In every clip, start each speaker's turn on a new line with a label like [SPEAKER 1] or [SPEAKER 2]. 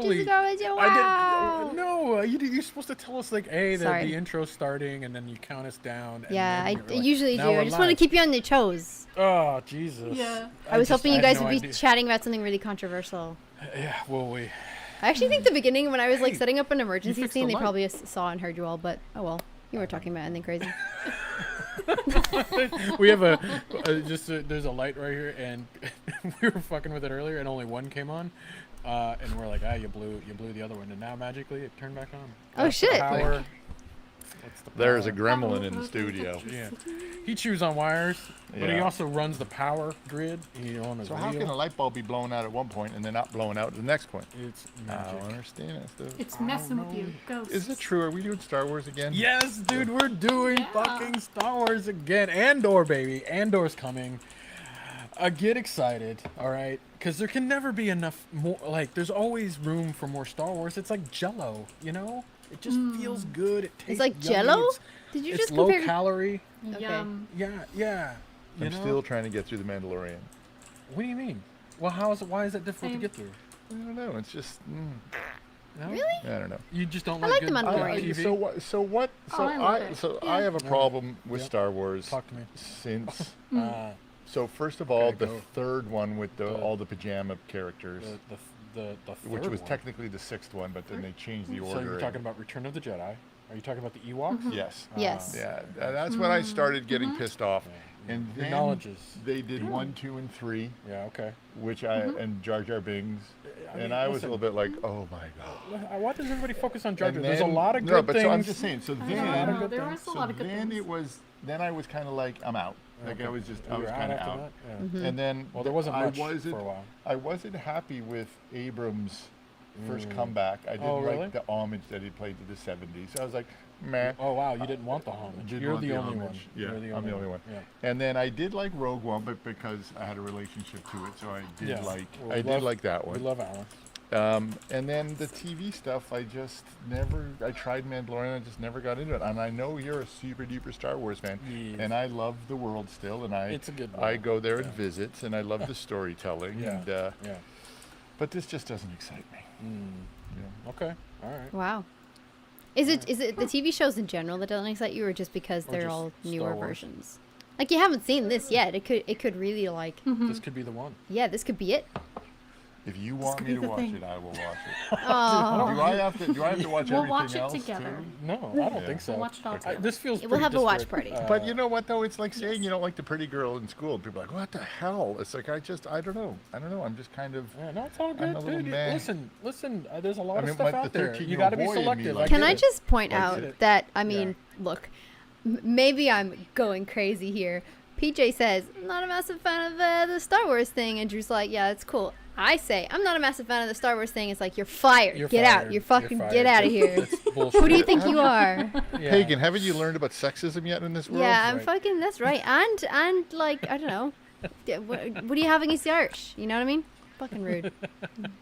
[SPEAKER 1] totally.
[SPEAKER 2] ago. I said, wow.
[SPEAKER 1] I did. No, you're supposed to tell us like, hey,
[SPEAKER 2] Sorry.
[SPEAKER 1] the intro's starting, and then you count us down. And
[SPEAKER 2] Yeah,
[SPEAKER 1] then
[SPEAKER 2] I
[SPEAKER 1] you're like,
[SPEAKER 2] usually do.
[SPEAKER 1] now we're
[SPEAKER 2] I just want to
[SPEAKER 1] live.
[SPEAKER 2] keep you on your toes.
[SPEAKER 1] Oh Jesus.
[SPEAKER 3] Yeah.
[SPEAKER 2] I was hoping you
[SPEAKER 1] had
[SPEAKER 2] guys
[SPEAKER 1] no
[SPEAKER 2] would be
[SPEAKER 1] idea.
[SPEAKER 2] chatting about something really controversial.
[SPEAKER 1] Yeah. Well, we.
[SPEAKER 2] I actually think the beginning when I was like
[SPEAKER 1] Hey,
[SPEAKER 2] setting up an emergency
[SPEAKER 1] fixed
[SPEAKER 2] scene,
[SPEAKER 1] the
[SPEAKER 2] they
[SPEAKER 1] light.
[SPEAKER 2] probably saw and heard you all. But oh well, you were talking about anything crazy.
[SPEAKER 1] We have there's a light right here, and we were fucking with it earlier, and only one came on, and we're like, you blew the other one, and now magically it turned back on.
[SPEAKER 2] Oh,
[SPEAKER 1] That's the
[SPEAKER 2] shit.
[SPEAKER 1] power. That's the
[SPEAKER 4] There's a
[SPEAKER 1] power.
[SPEAKER 4] gremlin in the studio.
[SPEAKER 1] Yeah, he chews on wires, but he
[SPEAKER 4] Yeah.
[SPEAKER 1] also runs the power grid. He on his
[SPEAKER 4] So how can a light bulb be blown out at one point and then not blown out at the next point?
[SPEAKER 1] It's
[SPEAKER 4] I
[SPEAKER 1] magic.
[SPEAKER 4] don't understand it. Stuff.
[SPEAKER 3] It's messing with you. Ghosts.
[SPEAKER 4] Is it true? Are we doing Star Wars again?
[SPEAKER 1] Yes, dude, we're doing
[SPEAKER 3] Yeah.
[SPEAKER 1] fucking Star Wars again. Andor, baby. Andor's coming. Get excited, all right? Because there can never be enough more. Like, there's always room for more Star Wars. It's like Jello, you know? It just feels good. It tastes
[SPEAKER 2] It's like
[SPEAKER 1] yummy.
[SPEAKER 2] Jello?
[SPEAKER 1] It's,
[SPEAKER 2] Did you
[SPEAKER 1] it's
[SPEAKER 2] just
[SPEAKER 1] low
[SPEAKER 2] compare?
[SPEAKER 1] calorie.
[SPEAKER 2] Okay.
[SPEAKER 3] Yum.
[SPEAKER 1] Yeah, yeah. You
[SPEAKER 4] I'm
[SPEAKER 1] know?
[SPEAKER 4] still trying to get through The Mandalorian.
[SPEAKER 1] What do you mean? Well, why is it difficult
[SPEAKER 3] Same.
[SPEAKER 1] to get through?
[SPEAKER 4] I don't know. It's just.
[SPEAKER 1] No?
[SPEAKER 2] Really?
[SPEAKER 4] I don't know.
[SPEAKER 1] You just don't
[SPEAKER 2] I
[SPEAKER 1] like
[SPEAKER 2] like
[SPEAKER 1] good
[SPEAKER 2] The Mandalorian.
[SPEAKER 1] TV?
[SPEAKER 4] So what? So what? So
[SPEAKER 3] Oh, I love it.
[SPEAKER 4] I have a problem with
[SPEAKER 1] Yeah.
[SPEAKER 4] Star Wars
[SPEAKER 1] Talk to me.
[SPEAKER 4] since.
[SPEAKER 1] Uh,
[SPEAKER 4] So first of all,
[SPEAKER 1] Okay,
[SPEAKER 4] the
[SPEAKER 1] go.
[SPEAKER 4] third one with
[SPEAKER 1] The-
[SPEAKER 4] all the pajama characters,
[SPEAKER 1] the
[SPEAKER 4] which
[SPEAKER 1] third
[SPEAKER 4] was
[SPEAKER 1] one.
[SPEAKER 4] technically the sixth one, but then they changed the order.
[SPEAKER 1] So you're talking about Return of the Jedi. Are you talking about the Ewoks?
[SPEAKER 4] Yes.
[SPEAKER 2] Yes.
[SPEAKER 4] Yeah, that's when I started getting pissed off.
[SPEAKER 1] Yeah.
[SPEAKER 4] And
[SPEAKER 1] Your
[SPEAKER 4] then
[SPEAKER 1] knowledge is.
[SPEAKER 4] they did 1, 2, and 3,
[SPEAKER 1] Yeah, okay.
[SPEAKER 4] which and Jar Jar Binks,
[SPEAKER 1] I
[SPEAKER 4] and
[SPEAKER 1] mean,
[SPEAKER 4] I was a
[SPEAKER 1] listen.
[SPEAKER 4] little bit like, oh my god.
[SPEAKER 1] Why does everybody focus on Jar Jar?
[SPEAKER 4] And
[SPEAKER 1] There's a
[SPEAKER 4] then-
[SPEAKER 1] lot of good
[SPEAKER 4] no, but
[SPEAKER 1] things.
[SPEAKER 4] so I'm just saying. So
[SPEAKER 3] I
[SPEAKER 4] then,
[SPEAKER 3] don't know.
[SPEAKER 1] good
[SPEAKER 3] There
[SPEAKER 1] things.
[SPEAKER 3] was a lot of good things.
[SPEAKER 4] then I was kind of like, I'm out. Like
[SPEAKER 1] Okay.
[SPEAKER 4] I was just,
[SPEAKER 1] You
[SPEAKER 4] I was
[SPEAKER 1] were
[SPEAKER 4] kind of
[SPEAKER 1] after
[SPEAKER 4] out.
[SPEAKER 1] that? Yeah.
[SPEAKER 2] Mm-hmm.
[SPEAKER 4] And then
[SPEAKER 1] Well, there wasn't
[SPEAKER 4] I
[SPEAKER 1] much
[SPEAKER 4] wasn't,
[SPEAKER 1] for a while.
[SPEAKER 4] I wasn't happy with Abrams' first
[SPEAKER 1] Mm.
[SPEAKER 4] comeback. I didn't
[SPEAKER 1] Oh, really?
[SPEAKER 4] like the homage that he played to the 70s. So I was like, meh.
[SPEAKER 1] Oh wow, you didn't want the homage.
[SPEAKER 4] Didn't
[SPEAKER 1] You're
[SPEAKER 4] want
[SPEAKER 1] the
[SPEAKER 4] the
[SPEAKER 1] only one.
[SPEAKER 4] homage. Yeah,
[SPEAKER 1] You're
[SPEAKER 4] I'm the only one.
[SPEAKER 1] Yeah.
[SPEAKER 4] And then I did like Rogue One, but because I had a relationship to it, so I did
[SPEAKER 1] Yeah.
[SPEAKER 4] like
[SPEAKER 1] Well,
[SPEAKER 4] I
[SPEAKER 1] we
[SPEAKER 4] did
[SPEAKER 1] love-
[SPEAKER 4] like that
[SPEAKER 1] We
[SPEAKER 4] one.
[SPEAKER 1] love Alex.
[SPEAKER 4] And then the TV stuff, I just never. I tried Mandalorian, I just never got into it. And I know you're a super duper Star Wars fan,
[SPEAKER 1] Yes.
[SPEAKER 4] and I love the world still, and
[SPEAKER 1] It's a good
[SPEAKER 4] I
[SPEAKER 1] world,
[SPEAKER 4] go there
[SPEAKER 1] yeah.
[SPEAKER 4] and visits, and I love the storytelling.
[SPEAKER 1] Yeah.
[SPEAKER 4] And,
[SPEAKER 1] Yeah.
[SPEAKER 4] but this just doesn't excite me.
[SPEAKER 1] Mm. Okay. All right.
[SPEAKER 2] Wow. Is it the TV shows in general that don't excite you, or just because
[SPEAKER 1] Or
[SPEAKER 2] they're
[SPEAKER 1] just
[SPEAKER 2] all
[SPEAKER 1] Star
[SPEAKER 2] newer
[SPEAKER 1] Wars?
[SPEAKER 2] versions? Like you haven't seen this yet. It could really like
[SPEAKER 1] This could be the one.
[SPEAKER 2] yeah, this could be it.
[SPEAKER 4] If you want
[SPEAKER 3] could
[SPEAKER 4] me
[SPEAKER 3] be
[SPEAKER 4] to
[SPEAKER 3] the
[SPEAKER 4] watch
[SPEAKER 3] thing.
[SPEAKER 4] it, I will watch it.
[SPEAKER 2] Oh,
[SPEAKER 4] Do I have to? Do I have to watch
[SPEAKER 3] We'll
[SPEAKER 4] everything
[SPEAKER 3] watch it
[SPEAKER 4] else
[SPEAKER 3] together.
[SPEAKER 4] too?
[SPEAKER 1] No, I don't
[SPEAKER 4] Yeah.
[SPEAKER 1] think so.
[SPEAKER 3] We'll watch it all together.
[SPEAKER 1] This feels.
[SPEAKER 2] We'll
[SPEAKER 1] pretty
[SPEAKER 2] have a watch
[SPEAKER 1] disparate.
[SPEAKER 2] party.
[SPEAKER 4] But you know what though? It's like saying you don't like the pretty girl in school. People are like, what the hell? It's like I don't know. I'm just kind of.
[SPEAKER 1] Yeah, no, it's all
[SPEAKER 4] I'm
[SPEAKER 1] good,
[SPEAKER 4] a little
[SPEAKER 1] dude.
[SPEAKER 4] meh.
[SPEAKER 1] Listen. There's a lot
[SPEAKER 4] I mean,
[SPEAKER 1] of stuff
[SPEAKER 4] like
[SPEAKER 1] out
[SPEAKER 4] the
[SPEAKER 1] there. You
[SPEAKER 4] 13-year-old
[SPEAKER 1] got to be
[SPEAKER 4] boy in me
[SPEAKER 1] selective.
[SPEAKER 4] likes
[SPEAKER 2] can I
[SPEAKER 4] it.
[SPEAKER 2] just point
[SPEAKER 4] Likes
[SPEAKER 2] out
[SPEAKER 4] it.
[SPEAKER 2] that look, maybe I'm going crazy here. PJ says I'm not a massive fan of the Star Wars thing, and Drew's like, yeah, it's cool. I say I'm not a massive fan of the Star Wars thing. It's like you're fired.
[SPEAKER 1] You're
[SPEAKER 2] Get
[SPEAKER 1] fired.
[SPEAKER 2] out. You're fucking
[SPEAKER 1] You're
[SPEAKER 2] get
[SPEAKER 1] fired.
[SPEAKER 2] out of here.
[SPEAKER 1] That's bullshit.
[SPEAKER 2] Who do you think you are?
[SPEAKER 1] Yeah.
[SPEAKER 4] Pagan, haven't you learned about sexism yet in this world?
[SPEAKER 2] Yeah, I'm
[SPEAKER 1] Right.
[SPEAKER 2] fucking. That's right. And like I don't know. What do you have against the Irish? You know what I mean? Fucking rude.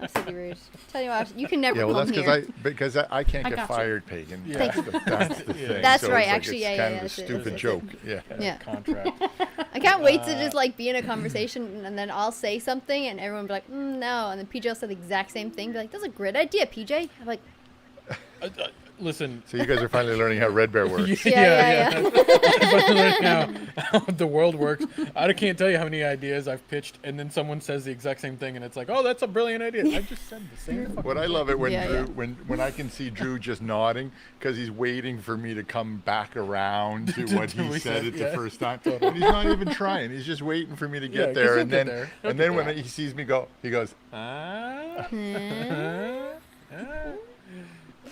[SPEAKER 2] Absolutely rude. Tell you what, you can never
[SPEAKER 4] Yeah, well,
[SPEAKER 2] come
[SPEAKER 4] that's
[SPEAKER 2] here.
[SPEAKER 4] because I can't
[SPEAKER 3] I
[SPEAKER 4] get
[SPEAKER 3] got you.
[SPEAKER 4] fired, Pagan.
[SPEAKER 1] Yeah.
[SPEAKER 4] That's the
[SPEAKER 1] Yeah.
[SPEAKER 4] thing.
[SPEAKER 2] That's
[SPEAKER 4] So
[SPEAKER 2] right,
[SPEAKER 4] it's like
[SPEAKER 2] actually,
[SPEAKER 4] it's
[SPEAKER 2] yeah,
[SPEAKER 4] kind
[SPEAKER 2] yeah,
[SPEAKER 4] of a
[SPEAKER 2] that's it,
[SPEAKER 4] stupid
[SPEAKER 2] that's it.
[SPEAKER 4] joke. Yeah.
[SPEAKER 2] Yeah.
[SPEAKER 1] Contract.
[SPEAKER 2] I can't wait to just like be in a conversation and then I'll say something and everyone will be like, no, and then PJ will say the exact same thing. Be like, that's a great idea, PJ. I'm like,
[SPEAKER 1] Listen.
[SPEAKER 4] So you guys are finally learning how Red Bear works.
[SPEAKER 2] yeah.
[SPEAKER 1] How the world works. I can't tell you how many ideas I've pitched, and then someone says the exact same thing, and it's like, oh, that's a brilliant idea. I just said the same. fucking
[SPEAKER 4] What I love it when
[SPEAKER 2] Yeah,
[SPEAKER 4] Drew,
[SPEAKER 2] yeah.
[SPEAKER 4] when I can see Drew just nodding because he's waiting for me to come back around to what
[SPEAKER 1] To
[SPEAKER 4] he
[SPEAKER 1] we
[SPEAKER 4] said
[SPEAKER 1] said,
[SPEAKER 4] it the
[SPEAKER 1] yeah.
[SPEAKER 4] first time. And he's not even trying. He's just waiting for me to
[SPEAKER 1] Yeah,
[SPEAKER 4] get
[SPEAKER 1] 'cause
[SPEAKER 4] there,
[SPEAKER 1] he'll
[SPEAKER 4] and
[SPEAKER 1] get
[SPEAKER 4] then
[SPEAKER 1] there. He'll
[SPEAKER 4] and
[SPEAKER 1] get
[SPEAKER 4] then when
[SPEAKER 1] there.
[SPEAKER 4] he sees me go, he goes,
[SPEAKER 1] Ah.
[SPEAKER 2] Hmm?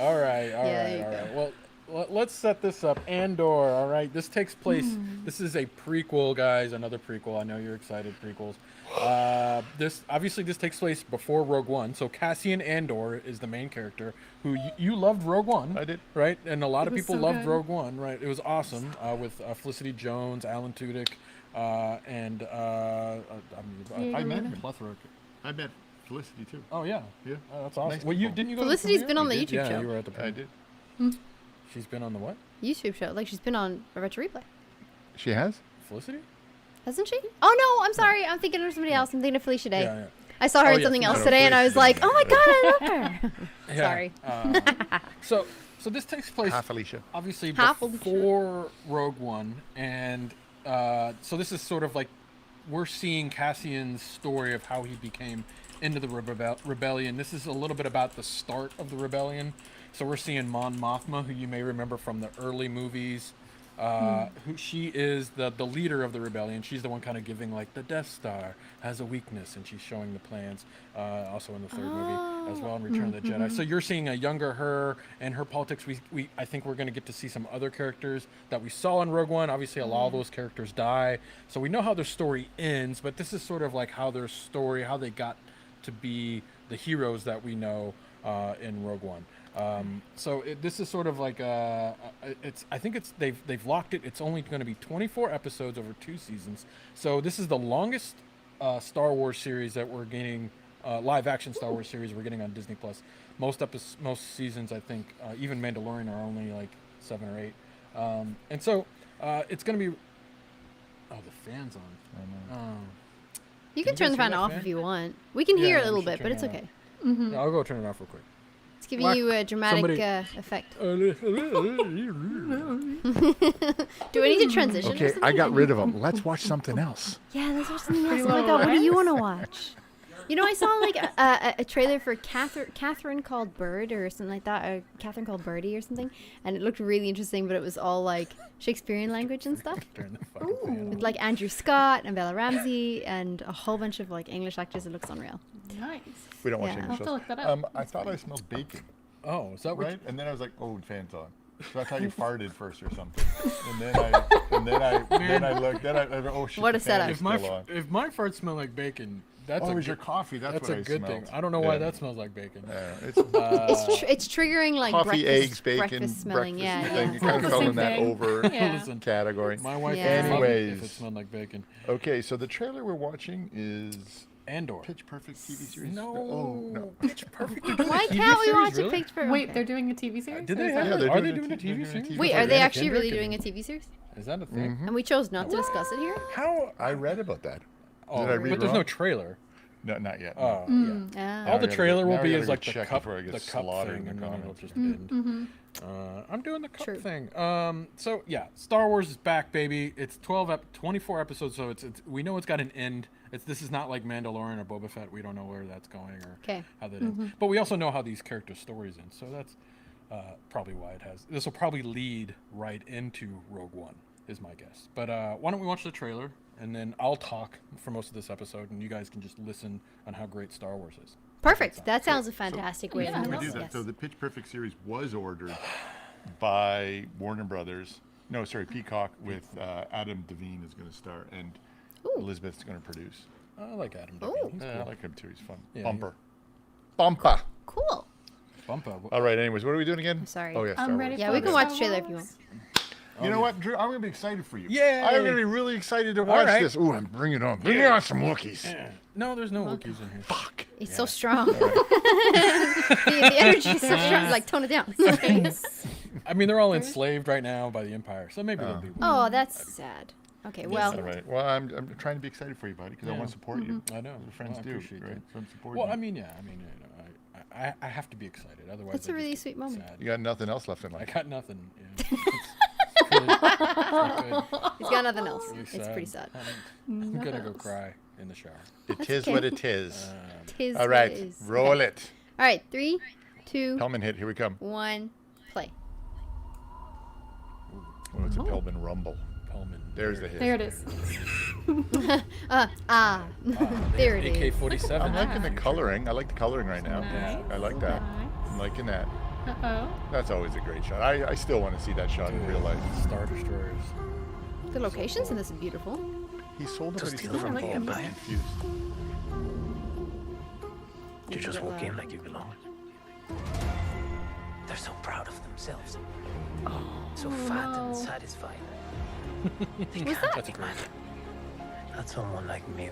[SPEAKER 1] All right.
[SPEAKER 2] there you go.
[SPEAKER 1] Well, let's set this up. Andor. All right. This takes place. This is a prequel, guys. Another prequel. I know you're excited. Prequels. This takes place before Rogue One. So Cassian Andor is the main character. Who you loved Rogue One.
[SPEAKER 4] I did.
[SPEAKER 1] Right, and a lot
[SPEAKER 3] It
[SPEAKER 1] of
[SPEAKER 3] was
[SPEAKER 1] people
[SPEAKER 3] so
[SPEAKER 1] loved
[SPEAKER 3] good.
[SPEAKER 1] Rogue One. Right, it was awesome with Felicity Jones, Alan Tudyk, and
[SPEAKER 4] I met him.
[SPEAKER 1] plethora.
[SPEAKER 4] I met Felicity too.
[SPEAKER 1] Oh yeah,
[SPEAKER 4] Yeah.
[SPEAKER 1] that's awesome.
[SPEAKER 4] Nice
[SPEAKER 1] well, you
[SPEAKER 4] people.
[SPEAKER 1] didn't you go? to the
[SPEAKER 2] Felicity's
[SPEAKER 1] premiere?
[SPEAKER 2] been on the
[SPEAKER 1] You did?
[SPEAKER 2] YouTube show.
[SPEAKER 1] Yeah, you were at the
[SPEAKER 4] I
[SPEAKER 1] premiere.
[SPEAKER 4] did.
[SPEAKER 1] She's been on the what?
[SPEAKER 2] YouTube show. Like she's been on Retro Replay.
[SPEAKER 4] She has.
[SPEAKER 1] Felicity?
[SPEAKER 2] Hasn't she? Oh no, I'm sorry. I'm thinking of somebody else. I'm thinking of Felicia Day.
[SPEAKER 1] Yeah,
[SPEAKER 2] I saw her in
[SPEAKER 1] yeah,
[SPEAKER 2] something else
[SPEAKER 4] no,
[SPEAKER 2] today, and I
[SPEAKER 4] please,
[SPEAKER 2] was like,
[SPEAKER 4] yeah.
[SPEAKER 2] oh my god, I love her.
[SPEAKER 1] Yeah,
[SPEAKER 2] Sorry.
[SPEAKER 1] So this takes place
[SPEAKER 4] Half Alicia.
[SPEAKER 1] obviously
[SPEAKER 2] Half Alicia.
[SPEAKER 1] before Rogue One, and so this is sort of like we're seeing Cassian's story of how he became into the rebellion. This is a little bit about the start of the rebellion. So we're seeing Mon Mothma, who you may remember from the early movies. Who she is the leader of the rebellion. She's the one kind of giving like the Death Star has a weakness, and she's showing the plans. Also in the third movie as well in Return of the Jedi. So you're seeing a younger her and her politics. I think we're going to get to see some other characters that we saw in Rogue One. Obviously, a lot of those characters die, so we know how their story ends. But this is sort of like how their story, how they got to be the heroes that we know in Rogue One. This is sort of like I think they've locked it. It's only going to be 24 episodes over 2 seasons. So this is the longest Star Wars series that we're getting, live action Star Wars series we're getting on Disney Plus. Most seasons, I think, even Mandalorian are only like 7 or 8. And so it's going to be. Oh, the fan's on.
[SPEAKER 2] You
[SPEAKER 1] Can
[SPEAKER 2] can
[SPEAKER 1] you
[SPEAKER 2] turn
[SPEAKER 1] guys
[SPEAKER 2] the fan
[SPEAKER 1] hear that
[SPEAKER 2] off
[SPEAKER 1] fan?
[SPEAKER 2] if you want. We can
[SPEAKER 1] Yeah,
[SPEAKER 2] hear it
[SPEAKER 1] we
[SPEAKER 2] a little
[SPEAKER 1] should
[SPEAKER 2] bit,
[SPEAKER 1] turn
[SPEAKER 2] but it's
[SPEAKER 1] it
[SPEAKER 2] okay.
[SPEAKER 1] Yeah, I'll go turn it off real quick.
[SPEAKER 2] It's giving
[SPEAKER 1] Whack.
[SPEAKER 2] you a dramatic
[SPEAKER 1] Somebody-
[SPEAKER 2] effect.
[SPEAKER 1] Okay,
[SPEAKER 2] Do I need to transition? or
[SPEAKER 4] Okay,
[SPEAKER 2] something?
[SPEAKER 4] I got rid of them. Let's watch something else.
[SPEAKER 2] Yeah, let's watch something else.
[SPEAKER 3] Pretty
[SPEAKER 2] Oh my
[SPEAKER 3] Little
[SPEAKER 2] god, what do you
[SPEAKER 3] Liars?
[SPEAKER 2] want to watch? You know, I saw like a trailer for Catherine Called Bird or something like that, or Catherine Called Birdie or something, and it looked really interesting, but it was all like Shakespearean language and stuff.
[SPEAKER 1] Turn the fucking fan on.
[SPEAKER 2] With like Andrew Scott and Bella Ramsey and a whole bunch of like English actors. It looks unreal.
[SPEAKER 3] Nice.
[SPEAKER 4] We don't watch
[SPEAKER 2] Yeah.
[SPEAKER 4] English
[SPEAKER 3] I'll have to
[SPEAKER 4] shows.
[SPEAKER 3] look that up.
[SPEAKER 4] I thought I smelled bacon,
[SPEAKER 1] Oh, is that what?
[SPEAKER 4] right? And then I was like, oh, fan's on. So I thought you farted first or something. And then I looked. Oh shit.
[SPEAKER 2] What
[SPEAKER 4] the
[SPEAKER 2] a
[SPEAKER 4] fan
[SPEAKER 2] setup.
[SPEAKER 4] is
[SPEAKER 1] If my
[SPEAKER 4] still on.
[SPEAKER 1] if my farts smell like bacon, that's
[SPEAKER 4] Oh,
[SPEAKER 1] a
[SPEAKER 4] it was your
[SPEAKER 1] good,
[SPEAKER 4] coffee. That's
[SPEAKER 1] that's
[SPEAKER 4] what
[SPEAKER 1] a
[SPEAKER 4] I
[SPEAKER 1] good
[SPEAKER 4] smelled.
[SPEAKER 1] thing. I don't know why
[SPEAKER 4] Yeah.
[SPEAKER 1] that smells like bacon.
[SPEAKER 2] It's triggering like
[SPEAKER 4] coffee,
[SPEAKER 2] breakfast,
[SPEAKER 4] eggs, bacon,
[SPEAKER 2] breakfast smelling.
[SPEAKER 4] breakfast.
[SPEAKER 2] Yeah,
[SPEAKER 4] You kind of fell in that
[SPEAKER 3] Same
[SPEAKER 4] over
[SPEAKER 3] Yeah.
[SPEAKER 1] Listen,
[SPEAKER 4] category.
[SPEAKER 1] my wife
[SPEAKER 2] Yeah.
[SPEAKER 1] would love it if
[SPEAKER 4] Anyways.
[SPEAKER 1] it smelled like bacon.
[SPEAKER 4] Okay, so the trailer we're watching is
[SPEAKER 1] Andor.
[SPEAKER 4] Pitch Perfect TV series.
[SPEAKER 1] No.
[SPEAKER 4] Oh no.
[SPEAKER 1] Pitch Perfect.
[SPEAKER 2] Why can't we watch a picture?
[SPEAKER 3] Wait, they're doing a TV series?
[SPEAKER 1] Did
[SPEAKER 3] Or
[SPEAKER 1] they
[SPEAKER 3] is
[SPEAKER 1] have?
[SPEAKER 3] that-
[SPEAKER 4] they're
[SPEAKER 1] Are
[SPEAKER 4] doing
[SPEAKER 1] they
[SPEAKER 4] a
[SPEAKER 1] doing a
[SPEAKER 4] t- they're
[SPEAKER 1] TV
[SPEAKER 4] doing a
[SPEAKER 1] series?
[SPEAKER 4] TV
[SPEAKER 2] Wait,
[SPEAKER 4] series.
[SPEAKER 2] are they
[SPEAKER 1] Anna
[SPEAKER 2] actually really
[SPEAKER 1] Kendrick
[SPEAKER 2] doing a
[SPEAKER 1] and-
[SPEAKER 2] TV series?
[SPEAKER 1] Is that a thing?
[SPEAKER 2] And we chose not to discuss it here.
[SPEAKER 1] How?
[SPEAKER 4] I read about that.
[SPEAKER 1] Oh,
[SPEAKER 4] Did I read
[SPEAKER 1] but there's no
[SPEAKER 4] wrong?
[SPEAKER 1] trailer.
[SPEAKER 4] No, not yet.
[SPEAKER 1] Oh,
[SPEAKER 2] Mm.
[SPEAKER 1] yeah.
[SPEAKER 2] Ah.
[SPEAKER 1] All the
[SPEAKER 4] gotta
[SPEAKER 1] trailer
[SPEAKER 4] go-
[SPEAKER 1] will
[SPEAKER 4] now I
[SPEAKER 1] be
[SPEAKER 4] gotta
[SPEAKER 1] is
[SPEAKER 4] go
[SPEAKER 1] like the
[SPEAKER 4] check
[SPEAKER 1] cup,
[SPEAKER 4] before I get
[SPEAKER 1] the cup
[SPEAKER 4] slaughtered
[SPEAKER 1] thing,
[SPEAKER 4] in
[SPEAKER 1] and
[SPEAKER 4] the
[SPEAKER 1] then it'll
[SPEAKER 4] comments.
[SPEAKER 1] just end. I'm doing the cup
[SPEAKER 2] True.
[SPEAKER 1] thing. So yeah, Star Wars is back, baby. It's 24 episodes, so it's we know it's got an end. This is not like Mandalorian or Boba Fett. We don't know where that's going or
[SPEAKER 2] 'Kay.
[SPEAKER 1] how that ends. But we also know how these characters' stories end. So that's probably why it has. This will probably lead right into Rogue One, is my guess. But why don't we watch the trailer, and then I'll talk for most of this episode, and you guys can just listen on how great Star Wars is.
[SPEAKER 2] Perfect. That sounds a fantastic way
[SPEAKER 3] Yeah,
[SPEAKER 2] to
[SPEAKER 4] We
[SPEAKER 3] I
[SPEAKER 4] do
[SPEAKER 3] love
[SPEAKER 4] that.
[SPEAKER 2] Yes.
[SPEAKER 4] So the Pitch Perfect series was ordered by Warner Brothers. No, sorry, Peacock with Adam Devine is going to star, and
[SPEAKER 2] Ooh.
[SPEAKER 4] Elizabeth's going to produce.
[SPEAKER 1] I like Adam.
[SPEAKER 2] Oh.
[SPEAKER 1] Devine. He's
[SPEAKER 4] Yeah, I
[SPEAKER 1] cool.
[SPEAKER 4] like him too. He's fun.
[SPEAKER 1] Yeah,
[SPEAKER 4] Bumper. Bumper.
[SPEAKER 2] Cool.
[SPEAKER 1] Bumpa.
[SPEAKER 4] All right. Anyways, what are we doing again?
[SPEAKER 2] I'm sorry.
[SPEAKER 4] Oh yeah, Star
[SPEAKER 3] I'm
[SPEAKER 4] Wars.
[SPEAKER 3] ready
[SPEAKER 2] Yeah,
[SPEAKER 3] for
[SPEAKER 2] we can
[SPEAKER 3] Star
[SPEAKER 2] watch the trailer if you
[SPEAKER 3] Wars.
[SPEAKER 2] want.
[SPEAKER 4] You know what, Drew? I'm gonna be excited for you.
[SPEAKER 1] Yay!
[SPEAKER 4] I'm gonna be really excited to watch
[SPEAKER 1] right.
[SPEAKER 4] this. Ooh, I'm bringing it on. Bring it on some Wookiees.
[SPEAKER 1] No, there's no Wookiees in here.
[SPEAKER 4] Fuck.
[SPEAKER 2] It's so strong. the energy is so strong. Like, tone it down.
[SPEAKER 1] I mean, they're all enslaved right now by the Empire, so maybe they'll be.
[SPEAKER 2] Oh, that's sad. Okay, well,
[SPEAKER 4] All right. Well, I'm trying to be excited for you, buddy, because I
[SPEAKER 1] Yeah.
[SPEAKER 4] want to support you.
[SPEAKER 1] I know.
[SPEAKER 4] As friends
[SPEAKER 1] Well, I
[SPEAKER 4] do,
[SPEAKER 1] appreciate
[SPEAKER 4] right?
[SPEAKER 1] that.
[SPEAKER 4] So I'm supporting
[SPEAKER 1] Well,
[SPEAKER 4] you.
[SPEAKER 1] I mean, yeah. I mean, I have to be excited. Otherwise,
[SPEAKER 2] That's a
[SPEAKER 1] I just
[SPEAKER 2] really
[SPEAKER 1] get
[SPEAKER 2] sweet moment.
[SPEAKER 1] sad.
[SPEAKER 4] You got nothing else left in
[SPEAKER 1] I
[SPEAKER 4] life.
[SPEAKER 1] got nothing. Yeah. It's really not good.
[SPEAKER 2] he's got nothing else.
[SPEAKER 1] Really
[SPEAKER 2] It's pretty sad.
[SPEAKER 1] I'm gonna go cry in the shower.
[SPEAKER 4] It is
[SPEAKER 2] okay.
[SPEAKER 4] what it is.
[SPEAKER 2] Tis
[SPEAKER 4] All right,
[SPEAKER 2] what it is.
[SPEAKER 4] roll
[SPEAKER 2] Okay.
[SPEAKER 4] it.
[SPEAKER 2] All right, 3, 2,
[SPEAKER 4] Hellman hit. Here we come.
[SPEAKER 2] 1, play.
[SPEAKER 4] Oh, it's a Pelman rumble.
[SPEAKER 1] Pullman.
[SPEAKER 4] There's the hit.
[SPEAKER 3] There it is.
[SPEAKER 2] There it is.
[SPEAKER 1] AK-47.
[SPEAKER 4] I'm liking the coloring. I like the coloring right now.
[SPEAKER 3] Nice.
[SPEAKER 4] I like that.
[SPEAKER 3] Nice.
[SPEAKER 4] I'm liking that.
[SPEAKER 3] Uh-oh.
[SPEAKER 4] That's always a great shot. I still want to see that shot in real life.
[SPEAKER 1] Star Destroyers.
[SPEAKER 2] The locations in this is beautiful.
[SPEAKER 4] He sold it, but he's still
[SPEAKER 3] steal from the
[SPEAKER 4] involved.
[SPEAKER 3] Empire.
[SPEAKER 4] I'm confused.
[SPEAKER 5] You just walk in like you belong. They're so proud of themselves. So fat
[SPEAKER 3] no.
[SPEAKER 5] and satisfied. They
[SPEAKER 2] What's
[SPEAKER 5] can't
[SPEAKER 2] that?
[SPEAKER 5] imagine that someone like me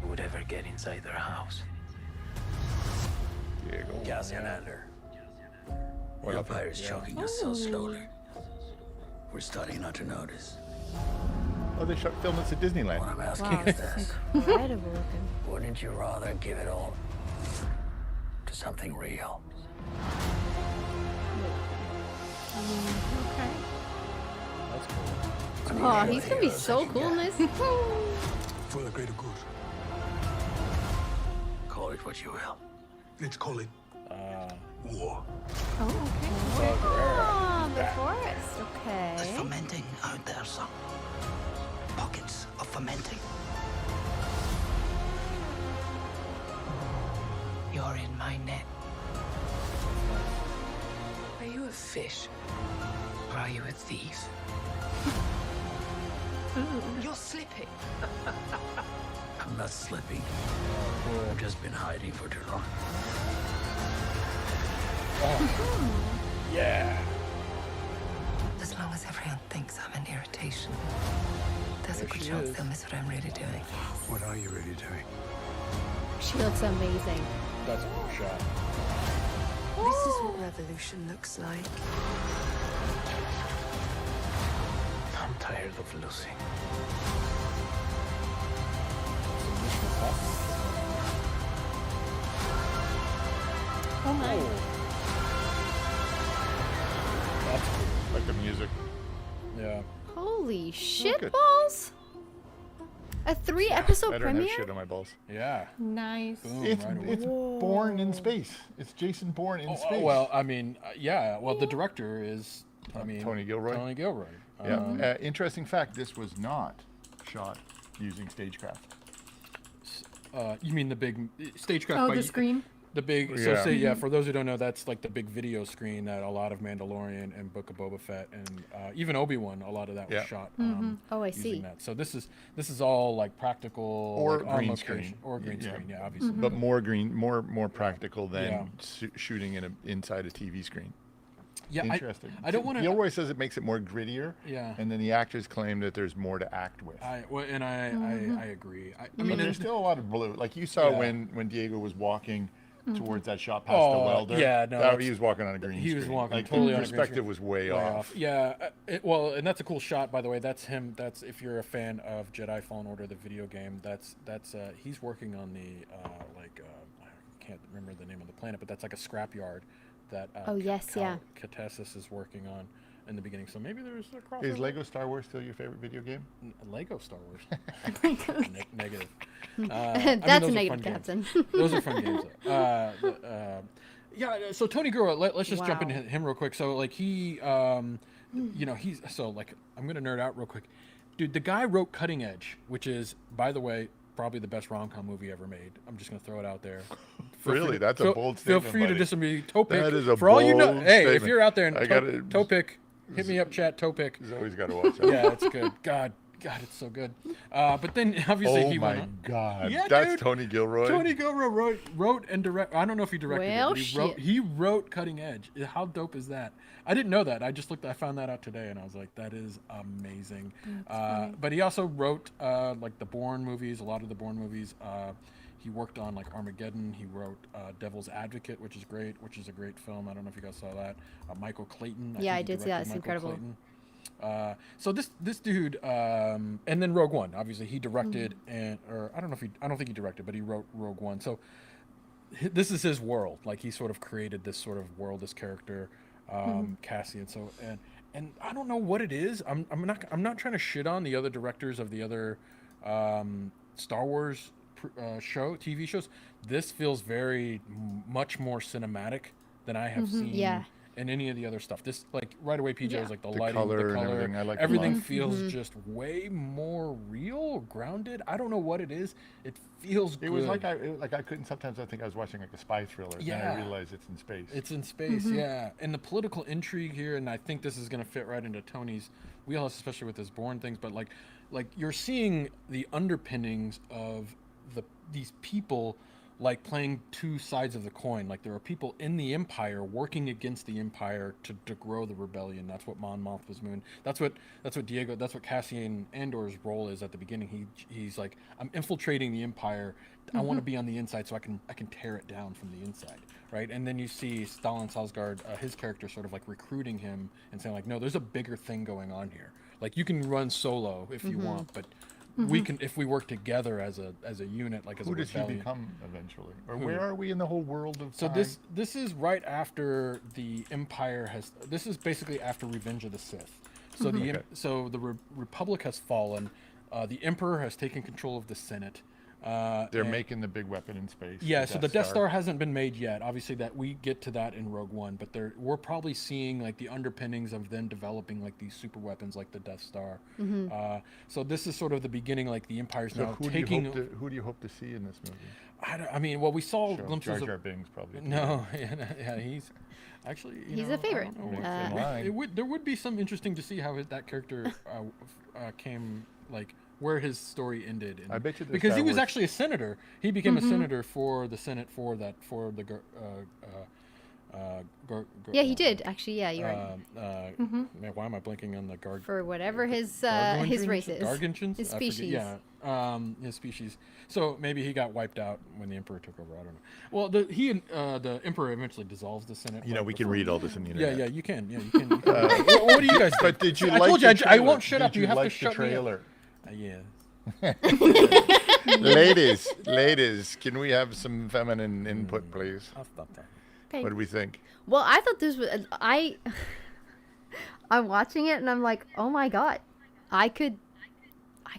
[SPEAKER 5] would ever get inside their house.
[SPEAKER 4] Diego.
[SPEAKER 5] Cassian Andor.
[SPEAKER 4] What
[SPEAKER 5] The
[SPEAKER 4] up?
[SPEAKER 5] Empire is choking us so slowly. We're starting not to notice.
[SPEAKER 4] Oh, they filmed this at Disneyland.
[SPEAKER 5] What I'm asking
[SPEAKER 2] Wow,
[SPEAKER 5] is
[SPEAKER 2] this
[SPEAKER 5] this.
[SPEAKER 2] is incredible looking.
[SPEAKER 5] Wouldn't you rather give it all to something real?
[SPEAKER 3] Okay.
[SPEAKER 1] That's cool.
[SPEAKER 2] Oh, he's gonna be so cool in this.
[SPEAKER 6] For the greater good.
[SPEAKER 5] Call it what you will.
[SPEAKER 6] Let's call it war.
[SPEAKER 3] Oh, okay.
[SPEAKER 2] Oh, the forest. Okay.
[SPEAKER 5] Fermenting out there, son. Pockets of fermenting. You're in my net. Are you a fish? Or are you a thief? You're slipping. I'm not slipping. I've just been hiding for too long.
[SPEAKER 1] Yeah.
[SPEAKER 7] As long as everyone thinks I'm an irritation, there's a
[SPEAKER 1] There
[SPEAKER 7] good
[SPEAKER 1] she
[SPEAKER 7] chance
[SPEAKER 1] is.
[SPEAKER 7] they'll miss what I'm really doing.
[SPEAKER 6] What are you really doing?
[SPEAKER 2] She looks amazing.
[SPEAKER 1] That's a cool shot.
[SPEAKER 7] This is what revolution looks like.
[SPEAKER 5] I'm tired of losing.
[SPEAKER 3] Oh my.
[SPEAKER 1] That's cool.
[SPEAKER 4] Like the music.
[SPEAKER 1] Yeah.
[SPEAKER 2] Holy shit
[SPEAKER 4] good.
[SPEAKER 2] balls! A 3-episode
[SPEAKER 4] I don't have
[SPEAKER 2] premiere?
[SPEAKER 4] shit on my balls.
[SPEAKER 1] Yeah.
[SPEAKER 3] Nice.
[SPEAKER 1] Boom,
[SPEAKER 4] It's
[SPEAKER 1] right away.
[SPEAKER 4] it's Born in Space. It's Jason Bourne in space.
[SPEAKER 1] Well, I mean, yeah. Well, the director is,
[SPEAKER 4] Tony Gilroy.
[SPEAKER 1] Tony Gilroy.
[SPEAKER 4] Yeah. Interesting fact: this was not shot using stagecraft.
[SPEAKER 1] You mean the big stagecraft?
[SPEAKER 3] Oh,
[SPEAKER 1] by
[SPEAKER 3] the screen.
[SPEAKER 1] The big.
[SPEAKER 4] Yeah.
[SPEAKER 1] So say yeah. For those who don't know, that's like the big video screen that a lot of Mandalorian and Book of Boba Fett and even Obi-Wan, a lot of that was
[SPEAKER 4] Yeah.
[SPEAKER 1] shot.
[SPEAKER 2] Oh, I
[SPEAKER 1] using
[SPEAKER 2] see.
[SPEAKER 1] that. So this is all like practical
[SPEAKER 4] Or
[SPEAKER 1] like, on
[SPEAKER 4] green
[SPEAKER 1] location.
[SPEAKER 4] screen.
[SPEAKER 1] Or green
[SPEAKER 4] Yeah.
[SPEAKER 1] screen. Yeah, obviously.
[SPEAKER 4] But more more practical than
[SPEAKER 1] Yeah.
[SPEAKER 4] shooting inside a TV screen.
[SPEAKER 1] Yeah.
[SPEAKER 4] Interesting.
[SPEAKER 1] I don't want to.
[SPEAKER 4] Gilroy says it makes it more grittier.
[SPEAKER 1] Yeah.
[SPEAKER 4] And then the actors claim that there's more to act with.
[SPEAKER 1] I agree. I
[SPEAKER 4] But
[SPEAKER 1] mean,
[SPEAKER 4] there's still a lot of blue. Like you saw
[SPEAKER 1] Yeah.
[SPEAKER 4] when Diego was walking towards that shot past the welder.
[SPEAKER 1] yeah, no,
[SPEAKER 4] he was walking on a green
[SPEAKER 1] he
[SPEAKER 4] screen.
[SPEAKER 1] was walking
[SPEAKER 4] like,
[SPEAKER 1] totally
[SPEAKER 4] the
[SPEAKER 1] on a green
[SPEAKER 4] perspective
[SPEAKER 1] screen.
[SPEAKER 4] was way
[SPEAKER 1] way
[SPEAKER 4] off.
[SPEAKER 1] Yeah, well, and that's a cool shot, by the way. That's him. That's if you're a fan of Jedi Fallen Order, the video game. That's he's working on the I can't remember the name of the planet, but that's like a scrapyard that.
[SPEAKER 2] Oh, yes, yeah.
[SPEAKER 1] Catessus is working on in the beginning. So maybe there's a crossover.
[SPEAKER 4] Is Lego Star Wars still your favorite video game?
[SPEAKER 1] Lego Star Wars? Negative.
[SPEAKER 2] That's a
[SPEAKER 1] those are
[SPEAKER 2] negative,
[SPEAKER 1] fun
[SPEAKER 2] Captain.
[SPEAKER 1] games. Those are fun games. Yeah. So Tony Gilroy, let's just jump
[SPEAKER 2] Wow.
[SPEAKER 1] into him real quick. So like he's so like I'm gonna nerd out real quick, dude. The guy wrote Cutting Edge, which is, by the way, probably the best rom-com movie ever made. I'm just gonna throw it out there.
[SPEAKER 4] Really? That's a bold
[SPEAKER 1] Feel
[SPEAKER 4] statement,
[SPEAKER 1] free to
[SPEAKER 4] buddy.
[SPEAKER 1] disagree. Topic.
[SPEAKER 4] That is a
[SPEAKER 1] For all you know,
[SPEAKER 4] bold
[SPEAKER 1] hey, if
[SPEAKER 4] statement.
[SPEAKER 1] you're out there and
[SPEAKER 4] I gotta-
[SPEAKER 1] Topic, hit me up, chat. Topic.
[SPEAKER 4] He's always got to watch that.
[SPEAKER 1] Yeah, it's good. God, it's so good. But then obviously
[SPEAKER 4] Oh
[SPEAKER 1] he went
[SPEAKER 4] my
[SPEAKER 1] on.
[SPEAKER 4] God.
[SPEAKER 1] Yeah,
[SPEAKER 4] That's
[SPEAKER 1] dude.
[SPEAKER 4] Tony Gilroy.
[SPEAKER 1] Tony Gilroy wrote and direct. I don't know if he directed
[SPEAKER 2] Well,
[SPEAKER 1] it, but
[SPEAKER 2] shit.
[SPEAKER 1] he wrote Cutting Edge. How dope is that? I didn't know that. I found that out today, and I was like, that is amazing. But he also wrote like the Bourne movies, a lot of the Bourne movies. He worked on like Armageddon. He wrote Devil's Advocate, which is a great film. I don't know if you guys saw that. Michael Clayton.
[SPEAKER 2] Yeah,
[SPEAKER 1] think
[SPEAKER 2] I
[SPEAKER 1] he
[SPEAKER 2] did see that.
[SPEAKER 1] directed
[SPEAKER 2] It's
[SPEAKER 1] Michael
[SPEAKER 2] incredible.
[SPEAKER 1] Clayton. So this dude, and then Rogue One. Obviously, he directed, I don't think he directed, but he wrote Rogue One. So this is his world. Like he sort of created this sort of world, this character, Cassian. So and I don't know what it is. I'm not trying to shit on the other directors of the other Star Wars TV shows. This feels very much more cinematic than I have seen.
[SPEAKER 2] Yeah.
[SPEAKER 1] And any of the other stuff. This like right away, PJ was like the lighting,
[SPEAKER 4] color
[SPEAKER 1] the
[SPEAKER 4] and
[SPEAKER 1] color,
[SPEAKER 4] everything. I like it a
[SPEAKER 1] everything
[SPEAKER 4] lot.
[SPEAKER 1] feels just way more real, grounded. I don't know what it is. It feels good.
[SPEAKER 4] It was like I couldn't. Sometimes I think I was watching like a spy thriller.
[SPEAKER 1] Yeah.
[SPEAKER 4] And I realized it's in space.
[SPEAKER 1] It's in space, yeah. And the political intrigue here, and I think this is going to fit right into Tony's wheelhouse, especially with his Bourne things. But like you're seeing the underpinnings of these people like playing two sides of the coin. Like there are people in the Empire working against the Empire to grow the rebellion. That's what Mon Mothma's moon. That's what Cassian Andor's role is at the beginning. He's like, I'm infiltrating the Empire. I want to be on the inside so I can tear it down from the inside, right? And then you see Stellan Skarsgård, his character, sort of like recruiting him and saying like, no, there's a bigger thing going on here. Like you can run solo if you want, but we can if we work together as a unit, like as
[SPEAKER 4] Who
[SPEAKER 1] a
[SPEAKER 4] does he
[SPEAKER 1] rebellion.
[SPEAKER 4] become eventually? Or
[SPEAKER 1] Who?
[SPEAKER 4] where are we in the whole world of
[SPEAKER 1] So
[SPEAKER 4] time?
[SPEAKER 1] this is right after the Empire has. This is basically after Revenge of the Sith. So the Republic has fallen. The Emperor has taken control of the Senate.
[SPEAKER 4] They're
[SPEAKER 1] and-
[SPEAKER 4] making the big weapon in space.
[SPEAKER 1] Yeah, so the Death Star hasn't been made yet. Obviously, that we get to that in Rogue One, but we're probably seeing like the underpinnings of them developing like these super weapons, like the Death Star. So this is sort of the beginning, like the Empire's
[SPEAKER 4] So
[SPEAKER 1] now
[SPEAKER 4] who
[SPEAKER 1] taking.
[SPEAKER 4] do you hope to see in this movie?
[SPEAKER 1] I mean, well, we saw
[SPEAKER 4] Sure,
[SPEAKER 1] glimpses
[SPEAKER 4] Jar Jar
[SPEAKER 1] of.
[SPEAKER 4] Binks probably.
[SPEAKER 1] No, yeah, he's actually.
[SPEAKER 2] He's a favorite.
[SPEAKER 1] There would be some interesting to see how that character came, like where his story ended.
[SPEAKER 4] I bet you the
[SPEAKER 1] because
[SPEAKER 4] Star
[SPEAKER 1] he was
[SPEAKER 4] Wars-
[SPEAKER 1] actually a senator. He became a senator for the Senate
[SPEAKER 2] Yeah, he did actually. Yeah, you're right.
[SPEAKER 1] Man, why am I blinking on the
[SPEAKER 2] For whatever his
[SPEAKER 1] Gargantuans?
[SPEAKER 2] race is.
[SPEAKER 1] Gargantuans?
[SPEAKER 2] His
[SPEAKER 1] I forget.
[SPEAKER 2] species.
[SPEAKER 1] Yeah, his species. So maybe he got wiped out when the Emperor took over. I don't know. Well, the Emperor eventually dissolves the Senate.
[SPEAKER 4] You know,
[SPEAKER 1] right
[SPEAKER 4] we can
[SPEAKER 1] before-
[SPEAKER 4] read all this on the
[SPEAKER 1] Yeah,
[SPEAKER 4] internet.
[SPEAKER 1] yeah, you can. Yeah, you can. What do you guys?
[SPEAKER 4] But
[SPEAKER 1] think?
[SPEAKER 4] did you
[SPEAKER 1] I
[SPEAKER 4] like
[SPEAKER 1] told
[SPEAKER 4] the
[SPEAKER 1] you I
[SPEAKER 4] trailer?
[SPEAKER 1] won't shut up.
[SPEAKER 4] Did
[SPEAKER 1] You have to
[SPEAKER 4] like
[SPEAKER 1] shut
[SPEAKER 4] the trailer?
[SPEAKER 1] me up. Yeah.
[SPEAKER 4] ladies, can we have some feminine input, please?
[SPEAKER 1] I'll stop that.
[SPEAKER 2] Okay.
[SPEAKER 4] What do we think?
[SPEAKER 2] Well, I thought this was I'm watching it and I'm like, oh my god, I could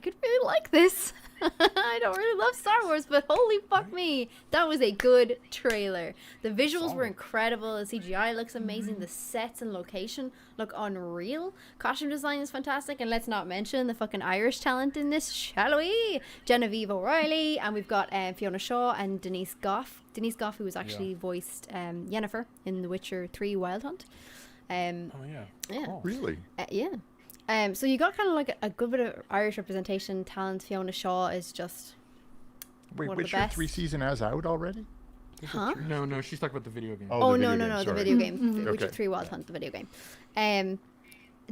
[SPEAKER 2] really like this. I don't really love Star Wars, but holy fuck me, that was a good trailer. The visuals were incredible. The CGI looks amazing. The sets and location look unreal. Costume design is fantastic, and let's not mention the fucking Irish talent in this, shall we? Genevieve O'Reilly, and we've got Fiona Shaw and Denise Goff. Denise Goff, who was actually voiced Yennefer in The Witcher 3 Wild Hunt.
[SPEAKER 1] Oh yeah.
[SPEAKER 2] Yeah.
[SPEAKER 1] Cool.
[SPEAKER 4] Really?
[SPEAKER 2] Yeah. So you got kind of like a good bit of Irish representation. Talent. Fiona Shaw is just
[SPEAKER 4] Wait,
[SPEAKER 2] one of the
[SPEAKER 4] Witcher
[SPEAKER 2] best.
[SPEAKER 4] 3 season is out already?
[SPEAKER 2] Huh?
[SPEAKER 1] No, she's talking about the video game.
[SPEAKER 2] Oh
[SPEAKER 4] the
[SPEAKER 2] no,
[SPEAKER 4] video
[SPEAKER 2] no,
[SPEAKER 4] game,
[SPEAKER 2] the
[SPEAKER 4] sorry.
[SPEAKER 2] video game. Witcher
[SPEAKER 4] Okay.
[SPEAKER 2] 3 Wild Hunt, the video game.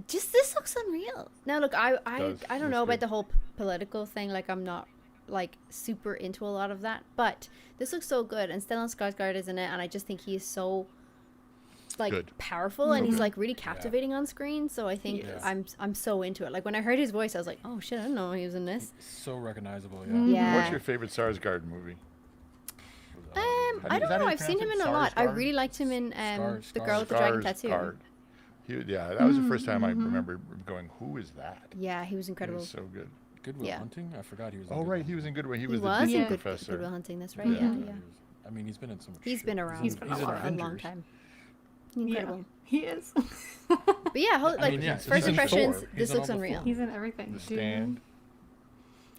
[SPEAKER 2] Just this looks unreal. Now look, I
[SPEAKER 4] does.
[SPEAKER 2] don't
[SPEAKER 4] Looks
[SPEAKER 2] know about
[SPEAKER 4] good.
[SPEAKER 2] the whole political thing. Like I'm not like super into a lot of that, but this looks so good. And Stellan Skarsgård is in it, and I just think he is so like
[SPEAKER 4] Good.
[SPEAKER 2] powerful, and he's like really captivating on screen. So I think
[SPEAKER 1] Yeah.
[SPEAKER 2] I'm so into it. Like when I heard his voice, I was like, oh shit, I didn't know he was in this.
[SPEAKER 1] So recognizable. Yeah.
[SPEAKER 2] Yeah.
[SPEAKER 4] What's your favorite Sarsgaard movie?
[SPEAKER 2] I don't
[SPEAKER 4] that
[SPEAKER 2] know.
[SPEAKER 4] how you
[SPEAKER 2] I've seen him in
[SPEAKER 4] pronounce
[SPEAKER 2] a
[SPEAKER 4] it?
[SPEAKER 2] lot. I
[SPEAKER 4] Skarsgård?
[SPEAKER 2] really liked him in
[SPEAKER 1] Skars-
[SPEAKER 2] The Girl with the Dragon Tattoo.
[SPEAKER 4] Skarsgård. Yeah, that was the first time I remember going, who is that?
[SPEAKER 2] Yeah, he was
[SPEAKER 4] He
[SPEAKER 2] incredible.
[SPEAKER 4] was so good.
[SPEAKER 1] Good Will
[SPEAKER 2] Yeah.
[SPEAKER 1] Hunting. I forgot he was.
[SPEAKER 4] Oh,
[SPEAKER 1] Good
[SPEAKER 4] right,
[SPEAKER 1] Will
[SPEAKER 4] he was in Good Way. He
[SPEAKER 2] He
[SPEAKER 4] was the
[SPEAKER 2] was
[SPEAKER 4] Disney
[SPEAKER 2] in Good
[SPEAKER 4] professor.
[SPEAKER 2] Will Hunting. That's right.
[SPEAKER 4] Yeah.
[SPEAKER 2] Yeah,
[SPEAKER 1] Hunting.
[SPEAKER 2] yeah.
[SPEAKER 1] I mean, he's been in so much.
[SPEAKER 2] He's
[SPEAKER 1] shit.
[SPEAKER 2] been around
[SPEAKER 3] He's been
[SPEAKER 2] for
[SPEAKER 3] around.
[SPEAKER 2] a long
[SPEAKER 1] Avengers.
[SPEAKER 2] time.
[SPEAKER 3] Yeah,
[SPEAKER 2] Incredible.
[SPEAKER 3] he is.
[SPEAKER 2] But yeah, like
[SPEAKER 1] mean, yeah,
[SPEAKER 2] first
[SPEAKER 1] he's in
[SPEAKER 2] impressions,
[SPEAKER 1] Thor. He's
[SPEAKER 2] this
[SPEAKER 1] in
[SPEAKER 2] looks
[SPEAKER 1] all the
[SPEAKER 2] unreal.
[SPEAKER 3] He's in everything.
[SPEAKER 4] The
[SPEAKER 3] Dune.
[SPEAKER 4] Stand.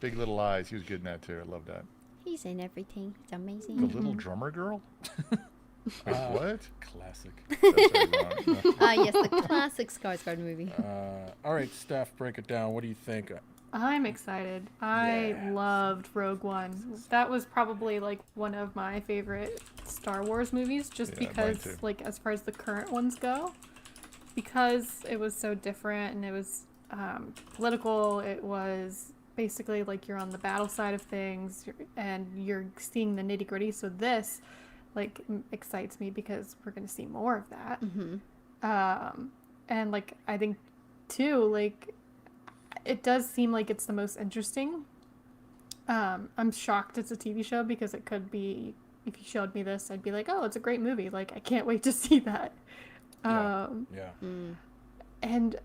[SPEAKER 4] Big Little Lies. He was good in that too. I love that.
[SPEAKER 2] He's in everything. It's
[SPEAKER 4] The
[SPEAKER 2] amazing.
[SPEAKER 4] Little Drummer Girl? Wait, what?
[SPEAKER 1] Classic.
[SPEAKER 4] That's already wrong. No.
[SPEAKER 2] Yes, the classic Skarsgård movie.
[SPEAKER 1] All right, Steph, break it down. What do you think?
[SPEAKER 3] I'm excited. I loved Rogue One. That was probably like one of my favorite Star Wars movies, just
[SPEAKER 4] Yeah, mine
[SPEAKER 3] because
[SPEAKER 4] too.
[SPEAKER 3] like as far as the current ones go, because it was so different and it was political. It was basically like you're on the battle side of things and you're seeing the nitty gritty. So this like excites me because we're going to see more of that. And like I think too, like it does seem like it's the most interesting. I'm shocked it's a TV show because it could be, if you showed me this, I'd be like, oh, it's a great movie. Like I can't wait to see that.
[SPEAKER 1] Yeah.
[SPEAKER 3] And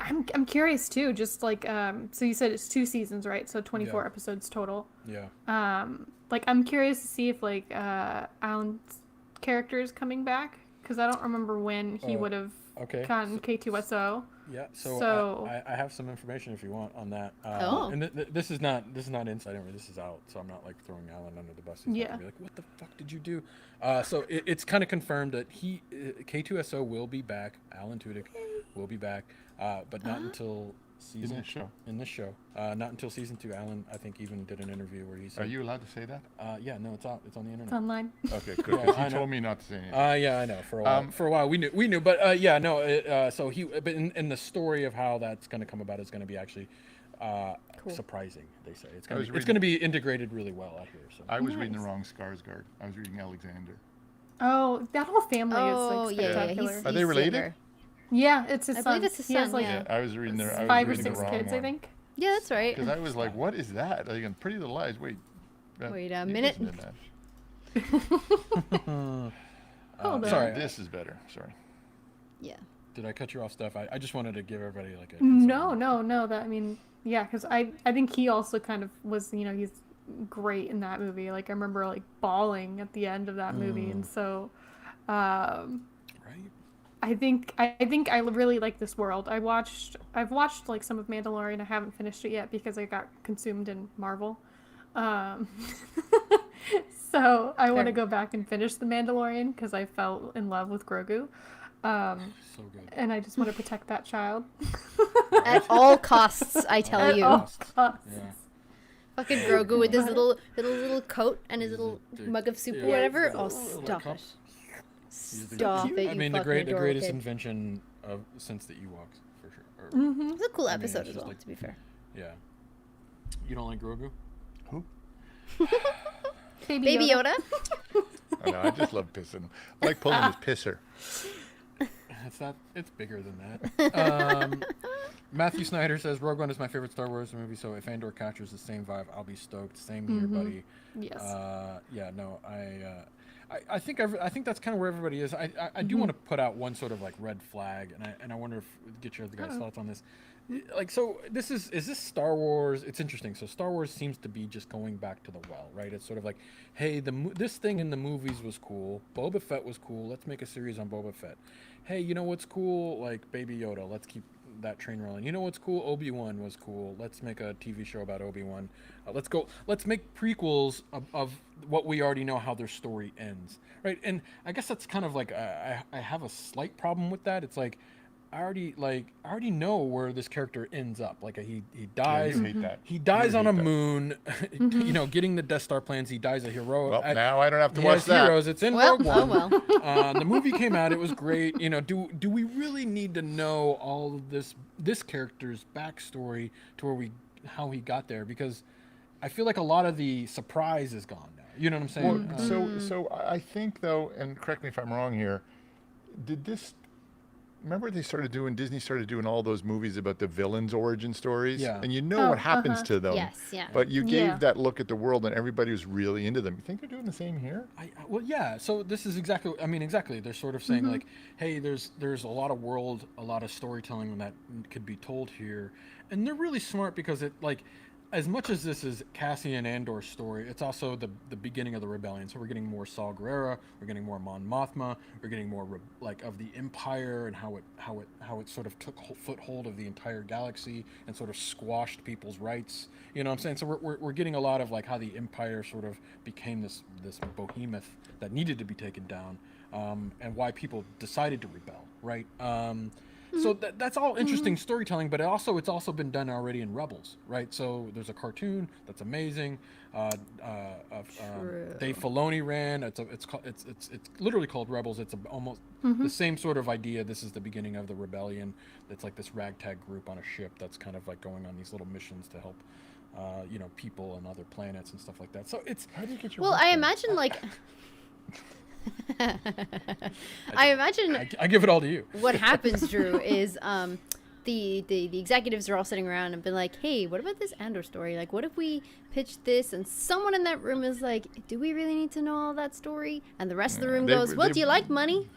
[SPEAKER 3] I'm curious too, just like so you said it's 2 seasons, right? So 24
[SPEAKER 1] Yeah.
[SPEAKER 3] episodes total.
[SPEAKER 1] Yeah.
[SPEAKER 3] Like I'm curious to see if like Alan's character is coming back, because I don't remember when he would have
[SPEAKER 1] Okay.
[SPEAKER 3] gotten K2SO.
[SPEAKER 1] Yeah. So,
[SPEAKER 3] So-
[SPEAKER 1] I have some information if you want on that.
[SPEAKER 2] Oh.
[SPEAKER 1] And this is not inside info. This is out. So I'm not like throwing Alan under the bus. He's not
[SPEAKER 3] Yeah.
[SPEAKER 1] gonna be like, what the fuck did you do? So it's kind of confirmed that K2SO will be back. Alan Tudyk will be back, but not until season
[SPEAKER 4] this show?
[SPEAKER 1] In this show, not until season 2. Alan, I think, even did an interview where he said,
[SPEAKER 4] Are you allowed to say that?
[SPEAKER 1] Yeah, no, it's out. It's on the internet.
[SPEAKER 3] It's online.
[SPEAKER 4] Okay, good.
[SPEAKER 1] Yeah,
[SPEAKER 4] 'cause
[SPEAKER 1] I
[SPEAKER 4] he
[SPEAKER 1] know.
[SPEAKER 4] told me not to say anything.
[SPEAKER 1] Yeah, I know. For a while, we knew, but yeah, no. So but in the story of how that's going to come about is going to be actually surprising. They say it's
[SPEAKER 4] was
[SPEAKER 1] going
[SPEAKER 4] reading-
[SPEAKER 1] to be integrated really well out here. So
[SPEAKER 4] I was reading the wrong Skarsgård. I was reading Alexander.
[SPEAKER 3] Oh, that whole family
[SPEAKER 2] Oh,
[SPEAKER 3] is like
[SPEAKER 2] yeah, yeah,
[SPEAKER 3] spectacular.
[SPEAKER 2] he's
[SPEAKER 4] Are they related?
[SPEAKER 2] younger.
[SPEAKER 3] Yeah, it's his
[SPEAKER 2] I
[SPEAKER 3] son.
[SPEAKER 2] believe it's his
[SPEAKER 3] He has,
[SPEAKER 2] son,
[SPEAKER 3] like,
[SPEAKER 2] yeah.
[SPEAKER 4] I was reading there. I was
[SPEAKER 3] 5 or
[SPEAKER 4] reading the
[SPEAKER 3] 6
[SPEAKER 4] wrong
[SPEAKER 3] kids, I
[SPEAKER 4] one.
[SPEAKER 3] think.
[SPEAKER 2] Yeah, that's right.
[SPEAKER 4] Because I was like, what is that? Like in Pretty Little Lies. Wait.
[SPEAKER 2] Wait a
[SPEAKER 4] you
[SPEAKER 2] minute.
[SPEAKER 4] listened to that.
[SPEAKER 3] Hold on.
[SPEAKER 1] Sorry.
[SPEAKER 4] This is better. Sorry.
[SPEAKER 2] Yeah.
[SPEAKER 1] Did I cut you off, Steph? I just wanted to give everybody like a
[SPEAKER 3] No. That, I mean, yeah, because I think he also kind of was, he's great in that movie. Like, I remember, like, bawling at the end of that movie. And so,
[SPEAKER 1] right.
[SPEAKER 3] I think I really like this world. I've watched like some of Mandalorian. I haven't finished it yet because I got consumed in Marvel. So I want to go back and finish the Mandalorian because I fell in love with Grogu.
[SPEAKER 1] So good.
[SPEAKER 3] And I just want to protect that child.
[SPEAKER 2] At all costs, I tell
[SPEAKER 3] At
[SPEAKER 2] you.
[SPEAKER 3] all costs.
[SPEAKER 1] Yeah.
[SPEAKER 2] Fucking Grogu with his little coat and his little mug of soup or whatever. Oh, stop
[SPEAKER 1] cup.
[SPEAKER 2] it. Stop it,
[SPEAKER 1] I
[SPEAKER 2] you
[SPEAKER 1] mean, the
[SPEAKER 2] fucking
[SPEAKER 1] greatest
[SPEAKER 2] kid.
[SPEAKER 1] invention of since the Ewoks, for sure. Or,
[SPEAKER 2] It was a cool
[SPEAKER 1] I mean,
[SPEAKER 2] episode
[SPEAKER 1] it's
[SPEAKER 2] as
[SPEAKER 1] just
[SPEAKER 2] well,
[SPEAKER 1] like-
[SPEAKER 2] to be fair.
[SPEAKER 1] Yeah. You don't like Grogu?
[SPEAKER 4] Who?
[SPEAKER 2] Baby Yoda?
[SPEAKER 4] I know. I just love pissing him. I like pulling his pisser.
[SPEAKER 1] It's bigger than that. Matthew Snyder says Rogue One is my favorite Star Wars movie, so if Andor captures the same vibe, I'll be stoked. Same here, buddy.
[SPEAKER 3] Yes.
[SPEAKER 1] Yeah, no, I think that's kind of where everybody is. I do want to put out one sort of like red flag, and I wonder if get your other guys' thoughts on this. Like, so is this Star Wars? It's interesting. So Star Wars seems to be just going back to the well, right? It's sort of like, hey, this thing in the movies was cool. Boba Fett was cool. Let's make a series on Boba Fett. Hey, you know what's cool? Like Baby Yoda. Let's keep that train rolling. You know what's cool? Obi-Wan was cool. Let's make a TV show about Obi-Wan. Let's make prequels of what we already know how their story ends, right? And I guess that's kind of like I have a slight problem with that. It's like I already know where this character ends up. Like he dies.
[SPEAKER 4] Yeah, you hate that.
[SPEAKER 1] He dies
[SPEAKER 4] You
[SPEAKER 1] on a
[SPEAKER 4] hate that.
[SPEAKER 1] moon. You know, getting the Death Star plans. He dies a hero.
[SPEAKER 4] Well, now I don't have to
[SPEAKER 1] He
[SPEAKER 4] watch
[SPEAKER 1] has
[SPEAKER 4] that.
[SPEAKER 1] heroes. It's in
[SPEAKER 2] Well,
[SPEAKER 1] Rogue
[SPEAKER 2] oh
[SPEAKER 1] One.
[SPEAKER 2] well.
[SPEAKER 1] The movie came out. It was great. You know, do we really need to know all of this character's backstory to how he got there? Because I feel like a lot of the surprise is gone now. You know what I'm saying?
[SPEAKER 4] Well, so I think though, and correct me if I'm wrong here. Remember Disney started doing all those movies about the villains' origin stories?
[SPEAKER 1] Yeah.
[SPEAKER 4] And you know what happens to them.
[SPEAKER 2] Yes, yeah.
[SPEAKER 4] But you gave
[SPEAKER 3] Yeah.
[SPEAKER 4] that look at the world and everybody was really into them. You think they're doing the same here?
[SPEAKER 1] Well, yeah. So this is exactly. I mean, exactly. They're sort of saying like, hey, there's a lot of world, a lot of storytelling that could be told here, and they're really smart because it like. As much as this is Cassian Andor's story, it's also the beginning of the rebellion. So we're getting more Saw Gerrera, we're getting more Mon Mothma, we're getting more of the Empire and how it sort of took foothold of the entire galaxy and sort of squashed people's rights. You know what I'm saying? So we're getting a lot of like how the Empire sort of became this behemoth that needed to be taken down, and why people decided to rebel, right? So that's all interesting storytelling, but it's also been done already in Rebels, right? So there's a cartoon that's amazing. Dave Filoni ran. It's literally called Rebels. It's almost the same sort of idea. This is the beginning of the rebellion. It's like this ragtag group on a ship that's kind of like going on these little missions to help, people on other planets and stuff like that. So it's
[SPEAKER 4] How do you get your
[SPEAKER 2] Well,
[SPEAKER 4] work
[SPEAKER 2] I
[SPEAKER 4] done?
[SPEAKER 2] imagine like I imagine
[SPEAKER 1] I give it all to you.
[SPEAKER 2] what happens, Drew, is the executives are all sitting around and been like, hey, what about this Andor story? Like, what if we pitch this? And someone in that room is like, do we really need to know all that story? And the rest of the room goes, well, do you like money?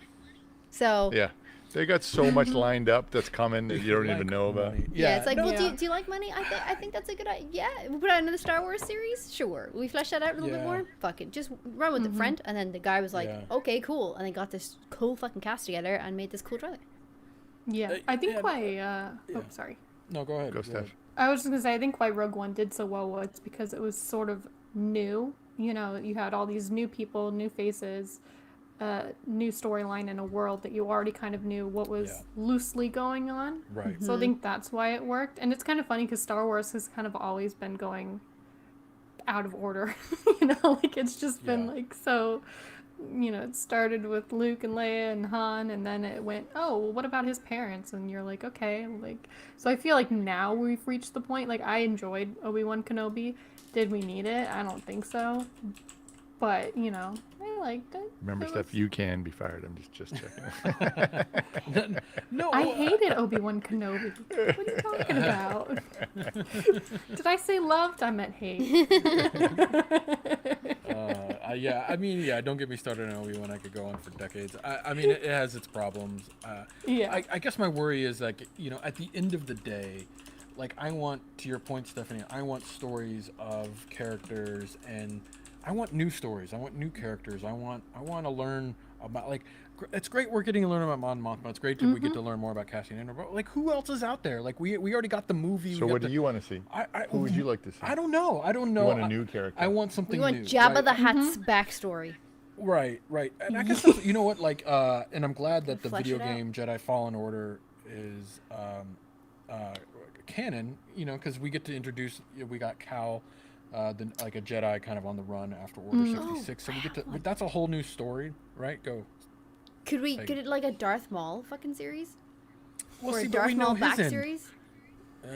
[SPEAKER 2] So
[SPEAKER 4] Yeah. They got so much lined up that's coming that you don't even know about.
[SPEAKER 2] yeah, it's like, well,
[SPEAKER 3] Yeah.
[SPEAKER 2] do you like money? I think that's a good idea. Yeah, we'll put out another Star Wars series. Sure, we flesh that out a little bit
[SPEAKER 1] Yeah.
[SPEAKER 2] more. Fuck it, just run with it, friend. And then the guy was like,
[SPEAKER 1] Yeah.
[SPEAKER 2] okay, cool, and they got this cool fucking cast together and made this cool trailer.
[SPEAKER 3] Yeah. I think
[SPEAKER 1] yeah,
[SPEAKER 3] why. Oh, sorry.
[SPEAKER 1] No, go ahead.
[SPEAKER 4] Go, Steph.
[SPEAKER 3] I was just gonna say, I think why Rogue One did so well was because it was sort of new. You know, you had all these new people, new faces, new storyline in a world that you already kind of knew what was
[SPEAKER 1] Yeah.
[SPEAKER 3] loosely going on.
[SPEAKER 1] Right.
[SPEAKER 3] So I think that's why it worked. And it's kind of funny because Star Wars has kind of always been going out of order. You know, like it's just been
[SPEAKER 1] Yeah.
[SPEAKER 3] like so. You know, it started with Luke and Leia and Han, and then it went, oh, well, what about his parents? And you're like, okay, like, so I feel like now we've reached the point. Like, I enjoyed Obi-Wan Kenobi. Did we need it? I don't think so. but you know, I liked it.
[SPEAKER 4] Remember,
[SPEAKER 3] It
[SPEAKER 4] Steph,
[SPEAKER 3] was-
[SPEAKER 4] you can be fired. I'm just checking.
[SPEAKER 1] No,
[SPEAKER 3] I hated Obi-Wan Kenobi. What are you talking about? Did I say loved? I meant hate.
[SPEAKER 1] yeah, I mean, yeah, don't get me started on Obi-Wan. I could go on for decades. I mean, it has its problems.
[SPEAKER 3] Yeah.
[SPEAKER 1] I guess my worry is, like, you know, at the end of the day, like, I want, to your point, Stephanie, I want stories of characters, and I want new stories. I want new characters. I want to learn about, like, it's great we're getting to learn about Mon Mothma. It's great that we get to learn more about Cassian Andor. But, like, who else is out there? Like, we already got the movie.
[SPEAKER 4] So what do you want to see? Who would you like to see?
[SPEAKER 1] I don't know.
[SPEAKER 4] You want a new character?
[SPEAKER 1] I want something
[SPEAKER 2] We want
[SPEAKER 1] new.
[SPEAKER 2] Jabba
[SPEAKER 1] right?
[SPEAKER 2] the Hutt's backstory.
[SPEAKER 1] Right. And I guess that's, you know what, like, and I'm glad that the
[SPEAKER 2] Flesh
[SPEAKER 1] video
[SPEAKER 2] it out.
[SPEAKER 1] game Jedi Fallen Order is canon, you know, because we get to introduce, we got Cal, like a Jedi kind of on the run after Order 66. So we get to, that's a whole new story, right? Go.
[SPEAKER 2] Could we
[SPEAKER 1] Like-
[SPEAKER 2] get it like a Darth Maul fucking series?
[SPEAKER 1] Well,
[SPEAKER 2] Or
[SPEAKER 1] see,
[SPEAKER 2] a
[SPEAKER 1] but we
[SPEAKER 2] Darth
[SPEAKER 1] know
[SPEAKER 2] Maul
[SPEAKER 1] his
[SPEAKER 2] back
[SPEAKER 1] end.
[SPEAKER 2] series?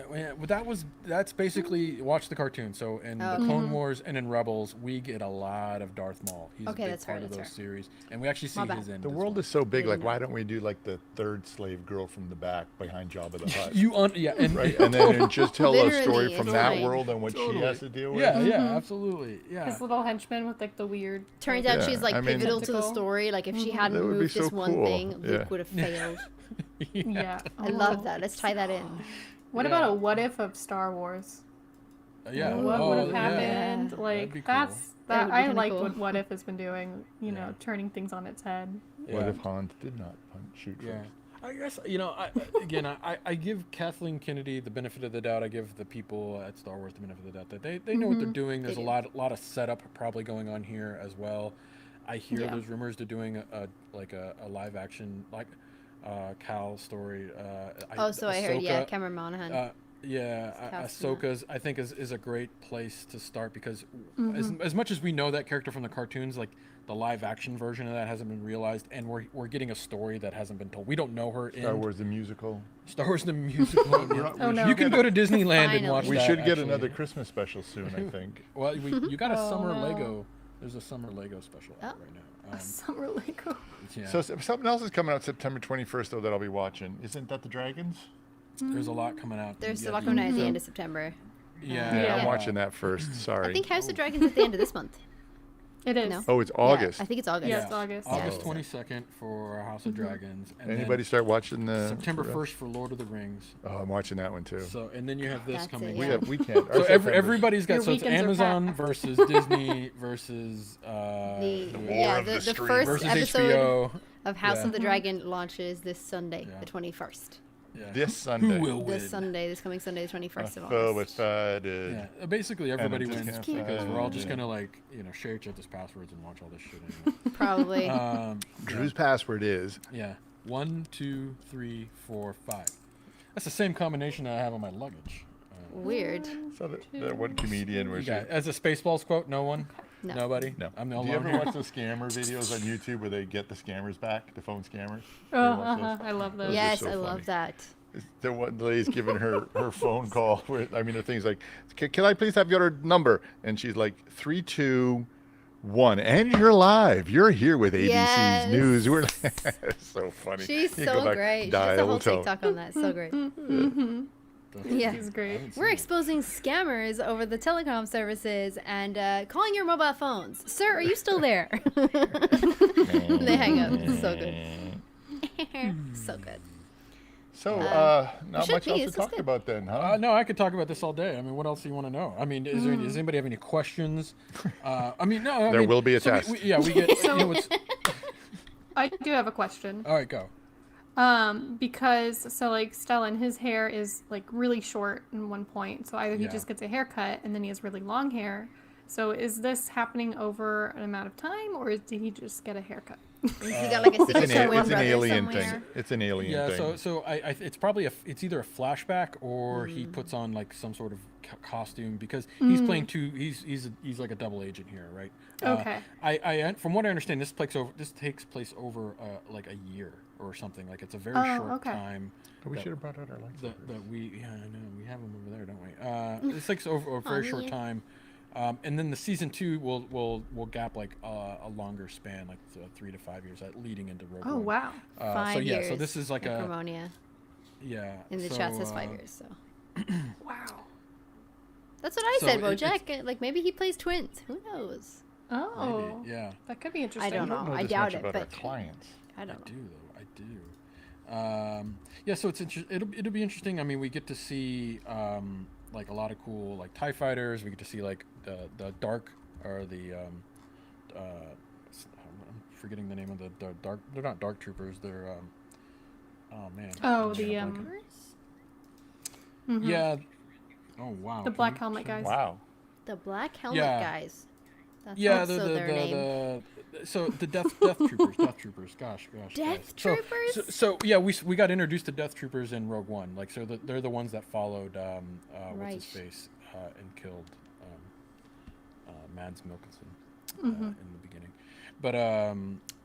[SPEAKER 1] Well, that's basically watch the cartoon. So in the Clone Wars and in Rebels, we get a lot of Darth Maul. He's
[SPEAKER 2] Okay,
[SPEAKER 1] a big
[SPEAKER 2] that's fair,
[SPEAKER 1] part of
[SPEAKER 2] that's
[SPEAKER 1] those
[SPEAKER 2] fair.
[SPEAKER 1] series, and we actually see
[SPEAKER 2] My bad.
[SPEAKER 1] his end.
[SPEAKER 4] The
[SPEAKER 1] as
[SPEAKER 4] world
[SPEAKER 1] well.
[SPEAKER 4] is so big. Like,
[SPEAKER 2] Didn't
[SPEAKER 4] why don't we do like the third slave girl from the back behind Jabba the Hutt?
[SPEAKER 1] Yeah, and
[SPEAKER 4] Right, and then just tell a story
[SPEAKER 2] Literally,
[SPEAKER 4] from
[SPEAKER 2] it's
[SPEAKER 4] that
[SPEAKER 2] fine.
[SPEAKER 4] world and what she has to deal with.
[SPEAKER 1] yeah, absolutely, yeah.
[SPEAKER 3] His little henchman with like the weird.
[SPEAKER 2] Turns out
[SPEAKER 4] Yeah,
[SPEAKER 2] she's like
[SPEAKER 4] I mean-
[SPEAKER 2] pivotal to the
[SPEAKER 3] Tentacle.
[SPEAKER 2] story. Like if she hadn't
[SPEAKER 4] That would be
[SPEAKER 2] moved this
[SPEAKER 4] so
[SPEAKER 2] one
[SPEAKER 4] cool.
[SPEAKER 2] thing,
[SPEAKER 4] Yeah.
[SPEAKER 2] Luke would have failed.
[SPEAKER 3] Yeah.
[SPEAKER 2] I love that. Let's tie that in.
[SPEAKER 3] What
[SPEAKER 1] Yeah.
[SPEAKER 3] about a what if of Star Wars?
[SPEAKER 1] Yeah.
[SPEAKER 3] What would have
[SPEAKER 1] yeah.
[SPEAKER 3] happened?
[SPEAKER 2] Yeah.
[SPEAKER 1] That'd
[SPEAKER 3] Like
[SPEAKER 1] be cool.
[SPEAKER 3] that's
[SPEAKER 2] That
[SPEAKER 3] that.
[SPEAKER 2] would be
[SPEAKER 3] I
[SPEAKER 2] kinda
[SPEAKER 3] liked
[SPEAKER 2] cool.
[SPEAKER 3] what if has been doing. You know,
[SPEAKER 1] Yeah.
[SPEAKER 3] turning things on its head.
[SPEAKER 4] What
[SPEAKER 1] Yeah.
[SPEAKER 4] if Hans did not shoot
[SPEAKER 1] Yeah.
[SPEAKER 4] first?
[SPEAKER 1] I guess, you know, I give Kathleen Kennedy the benefit of the doubt. I give the people at Star Wars the benefit of the doubt that they know what they're doing. There's
[SPEAKER 2] They
[SPEAKER 1] a
[SPEAKER 2] do.
[SPEAKER 1] lot of setup probably going on here as well. I hear
[SPEAKER 3] Yeah.
[SPEAKER 1] there's rumors they're doing a live action like Cal story.
[SPEAKER 2] Oh, so I heard. Yeah,
[SPEAKER 1] Ahsoka,
[SPEAKER 2] Cameron Monaghan.
[SPEAKER 1] Yeah,
[SPEAKER 2] Haarsma.
[SPEAKER 1] Ahsoka's I think is a great place to start because as much as we know that character from the cartoons, like the live action version of that hasn't been realized, and we're getting a story that hasn't been told. We don't know her in
[SPEAKER 4] Star Wars the musical.
[SPEAKER 1] Star Wars the musical.
[SPEAKER 3] Oh, no.
[SPEAKER 1] You can go to Disneyland and watch
[SPEAKER 2] Finally.
[SPEAKER 4] We
[SPEAKER 1] that,
[SPEAKER 4] should get
[SPEAKER 1] actually.
[SPEAKER 4] another Christmas special soon, I think.
[SPEAKER 1] Well, you got a summer
[SPEAKER 3] no.
[SPEAKER 1] Lego. There's a summer Lego special out
[SPEAKER 2] Oh.
[SPEAKER 1] right now.
[SPEAKER 3] Summer Lego.
[SPEAKER 1] Yeah.
[SPEAKER 4] So something else is coming out September 21st, though, that I'll be watching. Isn't that the Dragons?
[SPEAKER 1] there's a lot coming out.
[SPEAKER 2] There's
[SPEAKER 1] yeah,
[SPEAKER 2] a lot coming out at the end of September.
[SPEAKER 1] Yeah,
[SPEAKER 4] Yeah,
[SPEAKER 3] Yeah.
[SPEAKER 4] I'm watching that first. Sorry.
[SPEAKER 2] I think House of Dragons at the end of this month.
[SPEAKER 3] It is.
[SPEAKER 2] No.
[SPEAKER 4] Oh, it's
[SPEAKER 2] Yeah,
[SPEAKER 4] August.
[SPEAKER 2] I think it's August.
[SPEAKER 3] Yeah, it's August.
[SPEAKER 1] August
[SPEAKER 2] Yeah.
[SPEAKER 1] 22nd for House of Dragons. And
[SPEAKER 4] Anybody
[SPEAKER 1] then
[SPEAKER 4] start watching the
[SPEAKER 1] September 1st for Lord of the Rings.
[SPEAKER 4] Oh, I'm watching that one too.
[SPEAKER 1] So and then you have this
[SPEAKER 2] That's it,
[SPEAKER 1] coming.
[SPEAKER 2] yeah.
[SPEAKER 4] We have weekend.
[SPEAKER 1] So everybody's got
[SPEAKER 3] Your
[SPEAKER 1] so it's
[SPEAKER 3] weekends are
[SPEAKER 1] Amazon
[SPEAKER 3] packed.
[SPEAKER 1] versus Disney versus
[SPEAKER 2] The first
[SPEAKER 1] versus
[SPEAKER 2] episode
[SPEAKER 1] HBO.
[SPEAKER 2] of House
[SPEAKER 1] Yeah.
[SPEAKER 2] of the Dragon launches this Sunday,
[SPEAKER 1] Yeah.
[SPEAKER 2] the 21st.
[SPEAKER 1] Yeah.
[SPEAKER 4] This Sunday.
[SPEAKER 1] Who will win?
[SPEAKER 2] This coming Sunday, the 21st of
[SPEAKER 4] Oh,
[SPEAKER 2] August.
[SPEAKER 4] excited.
[SPEAKER 1] Yeah, basically everybody
[SPEAKER 4] just
[SPEAKER 1] wins
[SPEAKER 4] can't
[SPEAKER 1] because we're all just
[SPEAKER 4] find
[SPEAKER 1] gonna share each other's passwords and watch all this shit anyway.
[SPEAKER 2] Probably.
[SPEAKER 4] Drew's password is
[SPEAKER 1] Yeah, 1, 2, 3, 4, 5. That's the same combination that I have on my luggage.
[SPEAKER 2] Weird.
[SPEAKER 4] so that one comedian
[SPEAKER 1] You
[SPEAKER 4] was.
[SPEAKER 1] got, as a Spaceballs quote, no one,
[SPEAKER 2] No.
[SPEAKER 1] nobody.
[SPEAKER 4] No.
[SPEAKER 1] I'm the
[SPEAKER 4] Do
[SPEAKER 1] only
[SPEAKER 4] you
[SPEAKER 1] one
[SPEAKER 4] ever
[SPEAKER 1] here.
[SPEAKER 4] watch those scammer videos on YouTube where they get the scammers back, the phone scammers? You
[SPEAKER 3] Oh,
[SPEAKER 4] ever watch those?
[SPEAKER 3] I love those.
[SPEAKER 4] are
[SPEAKER 2] Yes,
[SPEAKER 4] so
[SPEAKER 2] I
[SPEAKER 4] funny.
[SPEAKER 2] love that.
[SPEAKER 4] The one lady's giving her phone call. The thing's like, can I please have your number? And she's like, 321, and you're live. You're here with ABC's
[SPEAKER 2] Yes.
[SPEAKER 4] News. We're it's so funny.
[SPEAKER 2] She's
[SPEAKER 4] You go
[SPEAKER 2] so
[SPEAKER 4] back,
[SPEAKER 2] great. She has a
[SPEAKER 4] dial
[SPEAKER 2] whole
[SPEAKER 4] tone.
[SPEAKER 2] TikTok on that. So great. Yeah.
[SPEAKER 3] He's great.
[SPEAKER 2] We're exposing scammers over the telecom services and calling your mobile phones. Sir, are you still there? They hang up. It's so good. So good.
[SPEAKER 4] So, not
[SPEAKER 2] should
[SPEAKER 4] much
[SPEAKER 2] be.
[SPEAKER 4] else to
[SPEAKER 2] This is
[SPEAKER 4] talk
[SPEAKER 2] good.
[SPEAKER 4] about then, huh?
[SPEAKER 1] No, I could talk about this all day. I mean, what else do you want to know? I mean, does anybody have any questions?
[SPEAKER 4] There will be a test.
[SPEAKER 1] We get. you know, what's,
[SPEAKER 3] I do have a question.
[SPEAKER 1] all right, go.
[SPEAKER 3] Because like Stellan, his hair is like really short in one point. So either he
[SPEAKER 1] Yeah.
[SPEAKER 3] just gets a haircut and then he has really long hair. So is this happening over an amount of time, or did he just get a haircut?
[SPEAKER 2] He got like a
[SPEAKER 4] It's
[SPEAKER 2] signature
[SPEAKER 4] an,
[SPEAKER 2] one
[SPEAKER 4] it's an
[SPEAKER 2] brother
[SPEAKER 4] alien
[SPEAKER 2] somewhere.
[SPEAKER 4] thing. It's an alien
[SPEAKER 1] Yeah,
[SPEAKER 4] thing.
[SPEAKER 1] so it's probably it's either a flashback or he puts on like some sort of costume because he's playing two. He's like a double agent here, right?
[SPEAKER 3] Okay.
[SPEAKER 1] I from what I understand, this takes place over like a year or something. Like it's a very
[SPEAKER 3] Oh,
[SPEAKER 1] short
[SPEAKER 3] okay.
[SPEAKER 1] time.
[SPEAKER 4] we
[SPEAKER 1] that-
[SPEAKER 4] should have brought out our lights.
[SPEAKER 1] That we I know we have them over there, don't we? This takes over a very short
[SPEAKER 2] yeah.
[SPEAKER 1] time. And then the season 2 will gap like a longer span, like 3 to 5 years, leading into Rogue
[SPEAKER 3] Oh
[SPEAKER 1] One.
[SPEAKER 3] wow.
[SPEAKER 2] 5 years.
[SPEAKER 1] So this is like
[SPEAKER 2] Acrimonious. In the chat says 5 years. So.
[SPEAKER 3] Wow.
[SPEAKER 2] That's what I
[SPEAKER 1] So
[SPEAKER 2] said,
[SPEAKER 1] it-
[SPEAKER 2] Bojack. Like maybe he plays twins. Who knows?
[SPEAKER 3] Oh.
[SPEAKER 1] Maybe, yeah.
[SPEAKER 3] That could be interesting.
[SPEAKER 2] I don't know. I
[SPEAKER 4] this
[SPEAKER 2] doubt
[SPEAKER 4] much
[SPEAKER 2] it,
[SPEAKER 4] about
[SPEAKER 2] but
[SPEAKER 4] our clients.
[SPEAKER 2] I
[SPEAKER 1] I
[SPEAKER 2] don't
[SPEAKER 1] do
[SPEAKER 2] know.
[SPEAKER 1] though. I do. Yeah. So it'll be interesting. I mean, we get to see like a lot of cool like TIE fighters. We get to see like the dark or the I'm forgetting the name of the dark. They're not dark troopers. They're oh man.
[SPEAKER 3] Oh, the mhm.
[SPEAKER 1] Yeah. Oh wow.
[SPEAKER 3] The
[SPEAKER 1] Can
[SPEAKER 3] black
[SPEAKER 1] you-
[SPEAKER 3] helmet
[SPEAKER 1] can-
[SPEAKER 3] guys.
[SPEAKER 4] Wow.
[SPEAKER 2] The black helmet
[SPEAKER 1] Yeah.
[SPEAKER 2] guys. That's
[SPEAKER 1] Yeah,
[SPEAKER 2] also their name.
[SPEAKER 1] so the death troopers. Gosh.
[SPEAKER 2] Death
[SPEAKER 1] guys.
[SPEAKER 2] troopers?
[SPEAKER 1] So yeah, we got introduced to death troopers in Rogue One. Like they're the ones that followed what's
[SPEAKER 2] Right.
[SPEAKER 1] his face and killed Mads Mikkelsen
[SPEAKER 3] Mm-hmm.
[SPEAKER 1] in the beginning. But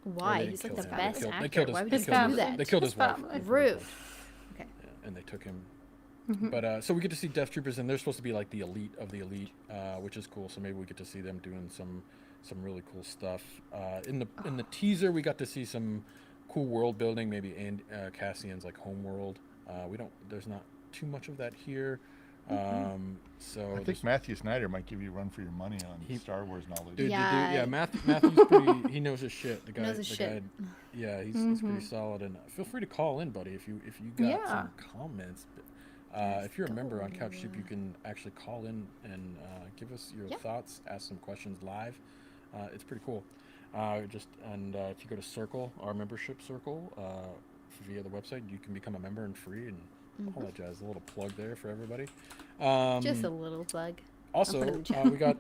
[SPEAKER 2] Why?
[SPEAKER 1] they
[SPEAKER 2] He's like
[SPEAKER 1] killed
[SPEAKER 2] the
[SPEAKER 1] him.
[SPEAKER 2] best
[SPEAKER 1] They killed
[SPEAKER 2] actor.
[SPEAKER 1] his-
[SPEAKER 2] Why would
[SPEAKER 1] they
[SPEAKER 2] you
[SPEAKER 1] killed
[SPEAKER 2] do
[SPEAKER 1] his-
[SPEAKER 2] that?
[SPEAKER 1] They killed his
[SPEAKER 3] His
[SPEAKER 1] wife.
[SPEAKER 3] family.
[SPEAKER 2] Roof. Okay.
[SPEAKER 1] And they took him.
[SPEAKER 3] Mm-hmm.
[SPEAKER 1] But so we get to see death troopers, and they're supposed to be like the elite of the elite, which is cool. So maybe we get to see them doing some really cool stuff. In the teaser, we got to see some cool world building. Maybe Cassian's like home world. There's not too much of that here. So
[SPEAKER 4] I think Matthew Snyder might give you a run for your money on Star Wars knowledge.
[SPEAKER 1] Dude,
[SPEAKER 2] Yeah.
[SPEAKER 1] Matthew's pretty. He knows his shit. The guy,
[SPEAKER 2] knows his shit.
[SPEAKER 1] Yeah, he's pretty solid. And feel free to call in, buddy, if you got
[SPEAKER 3] Yeah.
[SPEAKER 1] some comments. If you're a member on CouchSoup, you can actually call in and give us your thoughts, ask some questions live. It's pretty cool. If you go to Circle, our membership circle, via the website, you can become a member and free and all that jazz. A little plug there for everybody.
[SPEAKER 2] Just a little plug.
[SPEAKER 1] Also,
[SPEAKER 2] put it in the chat.
[SPEAKER 1] we got,